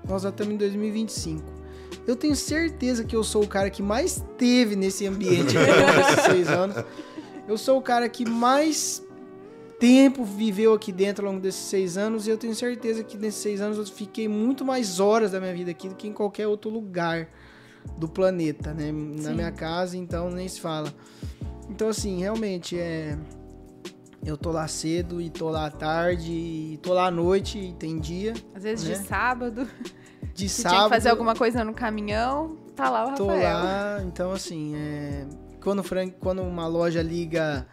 Nós já estamos em 2025. Eu tenho certeza que eu sou o cara que mais teve nesse ambiente nesses 6 anos. Eu sou o cara que mais tempo viveu aqui dentro ao longo desses 6 anos. E eu tenho certeza que nesses 6 anos eu fiquei muito mais horas da minha vida aqui do que em qualquer outro lugar do planeta, né? Na minha casa, então nem se fala. Então, assim, realmente, eu tô lá cedo e tô lá à tarde e tô lá à noite e tem dia. Às vezes, né? De sábado. De se sábado. Tinha que fazer alguma coisa no caminhão, tá lá o Rafael. Tô lá, então, assim, quando uma loja liga...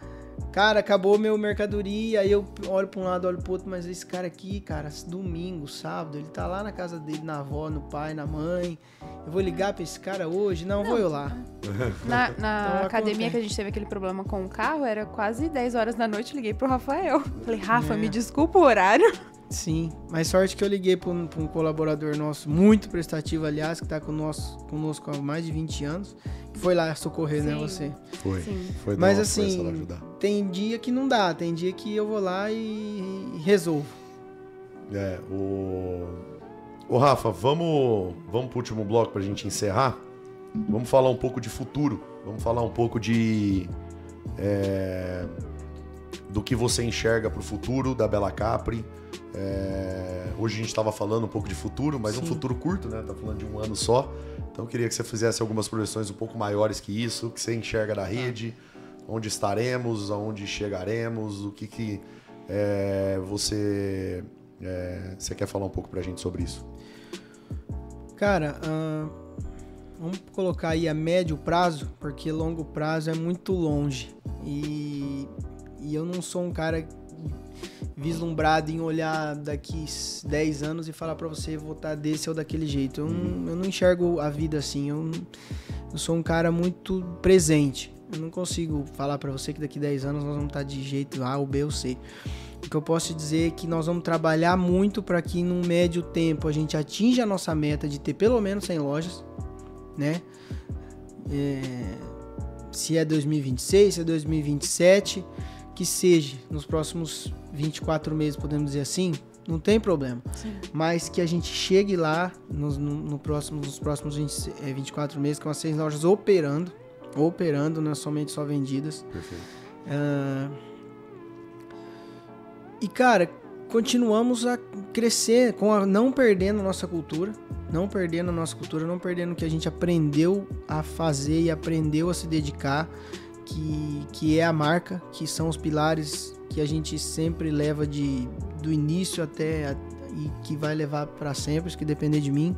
Cara, acabou meu mercadoria, aí eu olho pra um lado, olho pro outro, mas esse cara aqui, cara, domingo, sábado, ele tá lá na casa dele, na avó, no pai, na mãe. Eu vou ligar pra esse cara hoje? Não, vou eu lá. Na então, academia que a gente teve aquele problema com o carro, era quase 10 horas da noite, liguei pro Rafael. Falei, Rafa, me desculpa o horário. Sim, mas sorte que eu liguei pra um colaborador nosso, muito prestativo, aliás, que tá conosco há mais de 20 anos, que foi lá socorrer, né, você? Foi. Mas assim, tem dia que não dá, tem dia que eu vou lá e resolvo. Ô Rafa, vamos pro último bloco pra gente encerrar? Vamos falar um pouco de futuro, vamos falar um pouco do que você enxerga pro futuro da Bella Capri. Hoje a gente estava falando um pouco de futuro, mas um futuro curto, né? Tá falando de um ano só. Então eu queria que você fizesse algumas projeções um pouco maiores que isso, o que você enxerga da rede, onde estaremos, aonde chegaremos, o que você quer falar um pouco pra gente sobre isso? Cara, vamos colocar aí a médio prazo, porque longo prazo é muito longe. E eu não sou um cara vislumbrado em olhar daqui 10 anos e falar pra você votar desse ou daquele jeito. Eu não enxergo a vida assim. Eu sou um cara muito presente. Eu não consigo falar pra você que daqui 10 anos nós vamos estar de jeito A, ou B ou C. O que eu posso te dizer é que nós vamos trabalhar muito para que num médio tempo a gente atinja a nossa meta de ter pelo menos 100 lojas, né? Se é 2026, se é 2027, que seja nos próximos 24 meses, podemos dizer assim, não tem problema. Sim. Mas que a gente chegue lá nos próximos 24 meses com as 100 lojas operando, não é somente só vendidas. Perfeito. E, cara, continuamos a crescer, não perdendo a nossa cultura, não perdendo o que a gente aprendeu a fazer e aprendeu a se dedicar, que é a marca, que são os pilares que a gente sempre leva do início até e que vai levar para sempre, que depender de mim.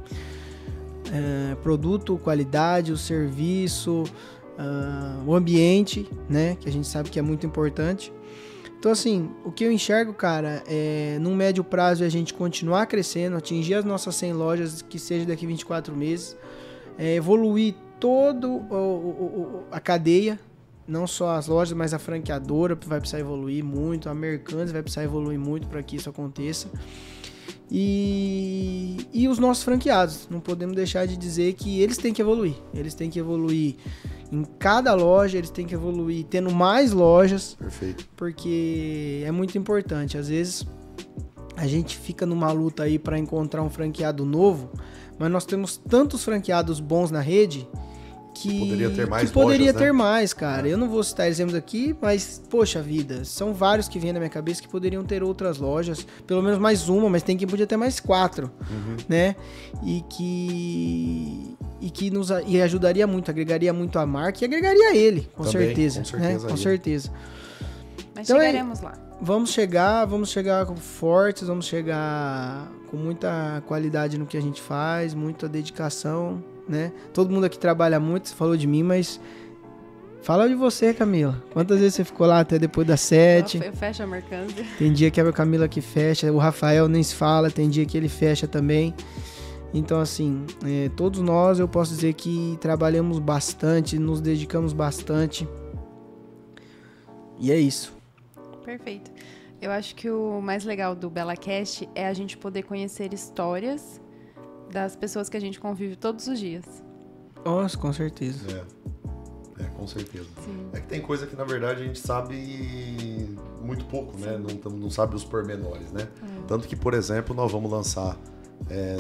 Produto, qualidade, o serviço, o ambiente, né, que a gente sabe que é muito importante. Então, assim, o que eu enxergo, cara, num médio prazo é a gente continuar crescendo, atingir as nossas 100 lojas, que seja daqui 24 meses, evoluir toda a cadeia, não só as lojas, mas a franqueadora vai precisar evoluir muito, a Mercandis vai precisar evoluir muito para que isso aconteça. E os nossos franqueados, não podemos deixar de dizer que eles têm que evoluir em cada loja, eles têm que evoluir tendo mais lojas. Perfeito. Porque é muito importante. Às vezes a gente fica numa luta aí para encontrar um franqueado novo, mas nós temos tantos franqueados bons na rede poderia ter mais que poderia lojas, ter né? mais, cara. Eu não vou citar exemplos aqui, mas, poxa vida, são vários que vêm na minha cabeça que poderiam ter outras lojas, pelo menos mais uma, mas podia ter mais 4, né? E que e ajudaria muito, agregaria muito a marca e agregaria ele, com Também, certeza, com certeza, né? Com ele. certeza. Mas Então chegaremos lá. Vamos chegar fortes, vamos chegar com muita qualidade no que a gente faz, muita dedicação, né? Todo mundo aqui trabalha muito, você falou de mim, mas fala de você, Camila. Quantas vezes você ficou lá até depois das 7? Eu fecho a mercância. Tem dia que é a Camila que fecha, o Rafael nem se fala, tem dia que ele fecha também. Então, assim, todos nós, eu posso dizer que trabalhamos bastante, nos dedicamos bastante. E é isso. Perfeito. Eu acho que o mais legal do BelaCast é a gente poder conhecer histórias das pessoas que a gente convive todos os dias. Nossa, com certeza. Com certeza. Sim. É que tem coisa que, na verdade, a gente sabe muito pouco, né? Não sabe os pormenores, né? Tanto que, por exemplo, nós vamos lançar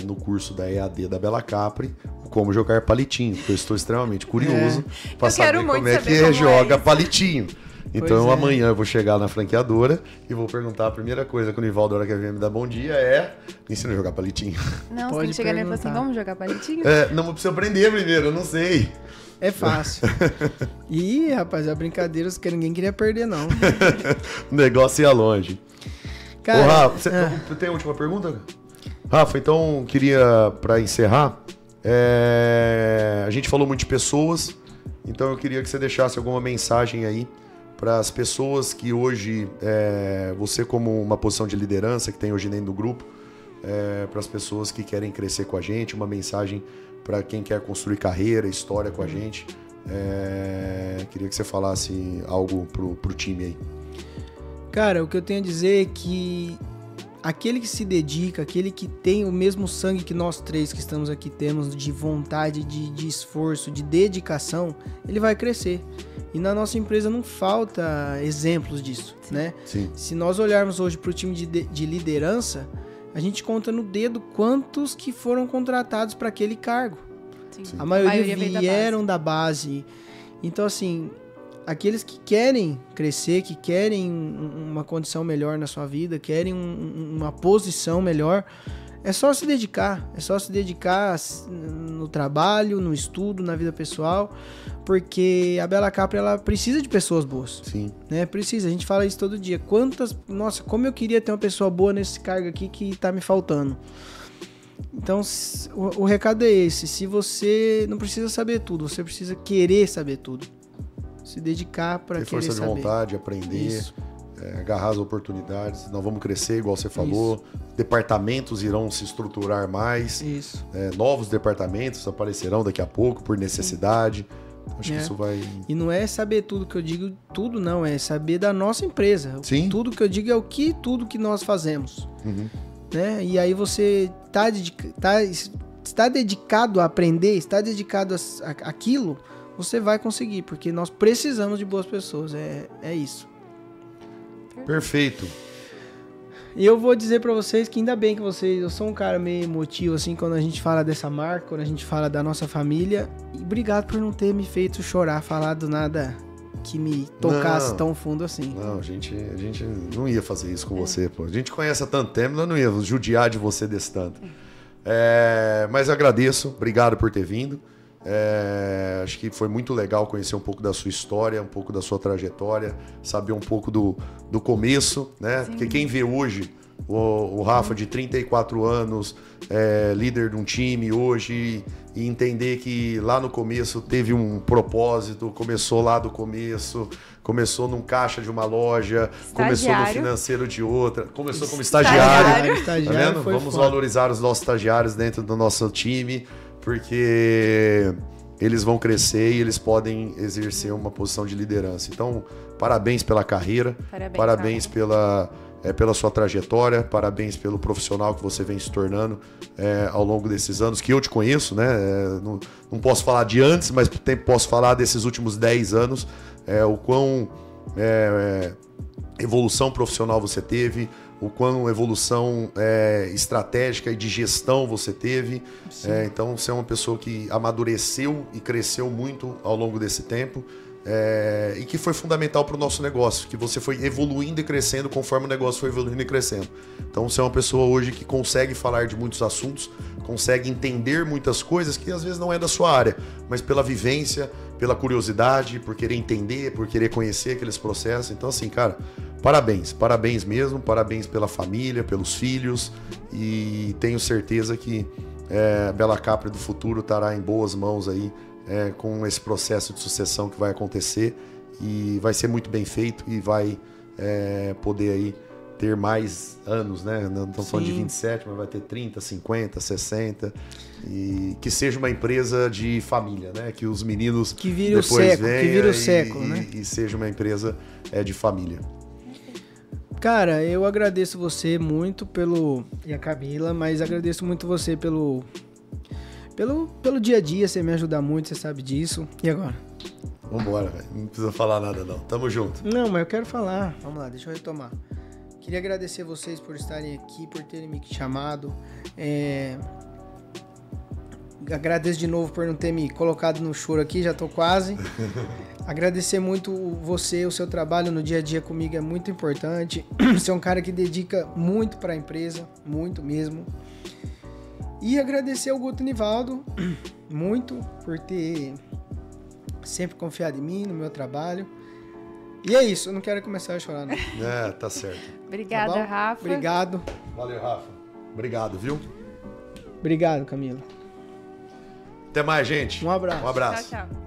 no curso da EAD da Bela Capri o Como Jogar Palitinho, porque eu estou extremamente curioso para saber como é que joga palitinho. Então amanhã eu vou chegar na franqueadora e vou perguntar a primeira coisa que o Nivaldo, a hora que vem me dar bom dia, me ensina a jogar palitinho. Não, você tem que chegar nele e falar assim, vamos jogar palitinho? Não, eu preciso aprender primeiro, eu não sei. É fácil. Ih, rapaz, é brincadeira que ninguém queria perder, não. O negócio ia longe. Cara, ô, Rafa, você tem a última pergunta? Rafa, então, queria, para encerrar, a gente falou muito de pessoas, então eu queria que você deixasse alguma mensagem aí para as pessoas que hoje, você como uma posição de liderança que tem hoje dentro do grupo, para as pessoas que querem crescer com a gente, uma mensagem para quem quer construir carreira, história com a gente. Queria que você falasse algo pro time aí. Cara, o que eu tenho a dizer é que aquele que se dedica, aquele que tem o mesmo sangue que nós três que estamos aqui temos, de vontade, de esforço, de dedicação, ele vai crescer. E na nossa empresa não falta exemplos disso, né? Sim. Se nós olharmos hoje para o time de liderança, a gente conta no dedo quantos que foram contratados para aquele cargo. Sim. A maioria vieram da base. Então, assim, aqueles que querem crescer, que querem uma condição melhor na sua vida, querem uma posição melhor, é só se dedicar. É só se dedicar no trabalho, no estudo, na vida pessoal, porque a Bela Capri, ela precisa de pessoas boas. Sim. Né? Precisa, a gente fala isso todo dia. Nossa, como eu queria ter uma pessoa boa nesse cargo aqui que tá me faltando. Então, o recado é esse. Se você não precisa saber tudo, você precisa querer saber tudo. Se dedicar para querer saber. Ter força de vontade, aprender, agarrar as oportunidades. Nós vamos crescer, igual você falou. Isso. Departamentos irão se estruturar mais. Isso. Novos departamentos aparecerão daqui a pouco por necessidade. Acho que isso vai... E não é saber tudo que eu digo, tudo não. É saber da nossa empresa. Sim. Tudo que eu digo é tudo que nós fazemos. Uhum. Né? E aí você está dedicado a aprender, está dedicado àquilo, você vai conseguir, porque nós precisamos de boas pessoas, é isso. Perfeito. E eu vou dizer pra vocês que ainda bem que eu sou um cara meio emotivo, assim, quando a gente fala dessa marca, quando a gente fala da nossa família, e obrigado por não ter me feito chorar, falar do nada que me tocasse tão fundo assim. Não, a gente não ia fazer isso com você, pô. A gente conhece há tanto tempo, nós não ia judiar de você desse tanto. Mas eu agradeço, obrigado por ter vindo. Acho que foi muito legal conhecer um pouco da sua história, um pouco da sua trajetória, saber um pouco do começo, né? Sim. Porque quem vê hoje o Rafa de 34 anos, líder de um time hoje, e entender que lá no começo teve um propósito, começou lá do começo, começou num caixa de uma loja, começou no financeiro de outra, começou como estagiário. Tá vendo? Vamos valorizar os nossos estagiários dentro do nosso time, porque eles vão crescer e eles podem exercer uma posição de liderança. Então, parabéns pela carreira, parabéns pela sua trajetória, parabéns pelo profissional que você vem se tornando ao longo desses anos, que eu te conheço, né? Não posso falar de antes, mas posso falar desses últimos 10 anos, o quão evolução profissional você teve, o quão evolução estratégica e de gestão você teve. Então, você é uma pessoa que amadureceu e cresceu muito ao longo desse tempo. E que foi fundamental para o nosso negócio, que você foi evoluindo e crescendo conforme o negócio foi evoluindo e crescendo. Então você é uma pessoa hoje que consegue falar de muitos assuntos, consegue entender muitas coisas que às vezes não é da sua área, mas pela vivência, pela curiosidade, por querer entender, por querer conhecer aqueles processos. Então assim, cara, parabéns mesmo, parabéns pela família, pelos filhos, e tenho certeza que a Bella Capri do futuro estará em boas mãos aí, com esse processo de sucessão que vai acontecer, e vai ser muito bem feito e vai poder aí ter mais anos, né? Não estamos falando de 27, mas vai ter 30, 50, 60, e que seja uma empresa de família, né? Que os meninos que vire o século, né? E seja uma empresa de família. Cara, eu agradeço você muito e a Camila, mas agradeço muito você pelo dia a dia, você me ajuda muito, você sabe disso. E agora? Vambora, velho. Não precisa falar nada, não. Tamo junto. Não, mas eu quero falar. Vamos lá, deixa eu retomar. Queria agradecer vocês por estarem aqui, por terem me chamado. Agradeço de novo por não ter me colocado no choro aqui, já tô quase. Agradecer muito você, o seu trabalho no dia a dia comigo é muito importante. Você é um cara que dedica muito para a empresa, muito mesmo. E agradecer ao Guto Nivaldo muito por ter sempre confiado em mim, no meu trabalho. E é isso, eu não quero começar a chorar, não. Tá certo. Obrigada, tá Rafa. Obrigado. Valeu, Rafa. Obrigado, viu? Obrigado, Camila. Até mais, gente. Um abraço. Um abraço. Tchau, tchau.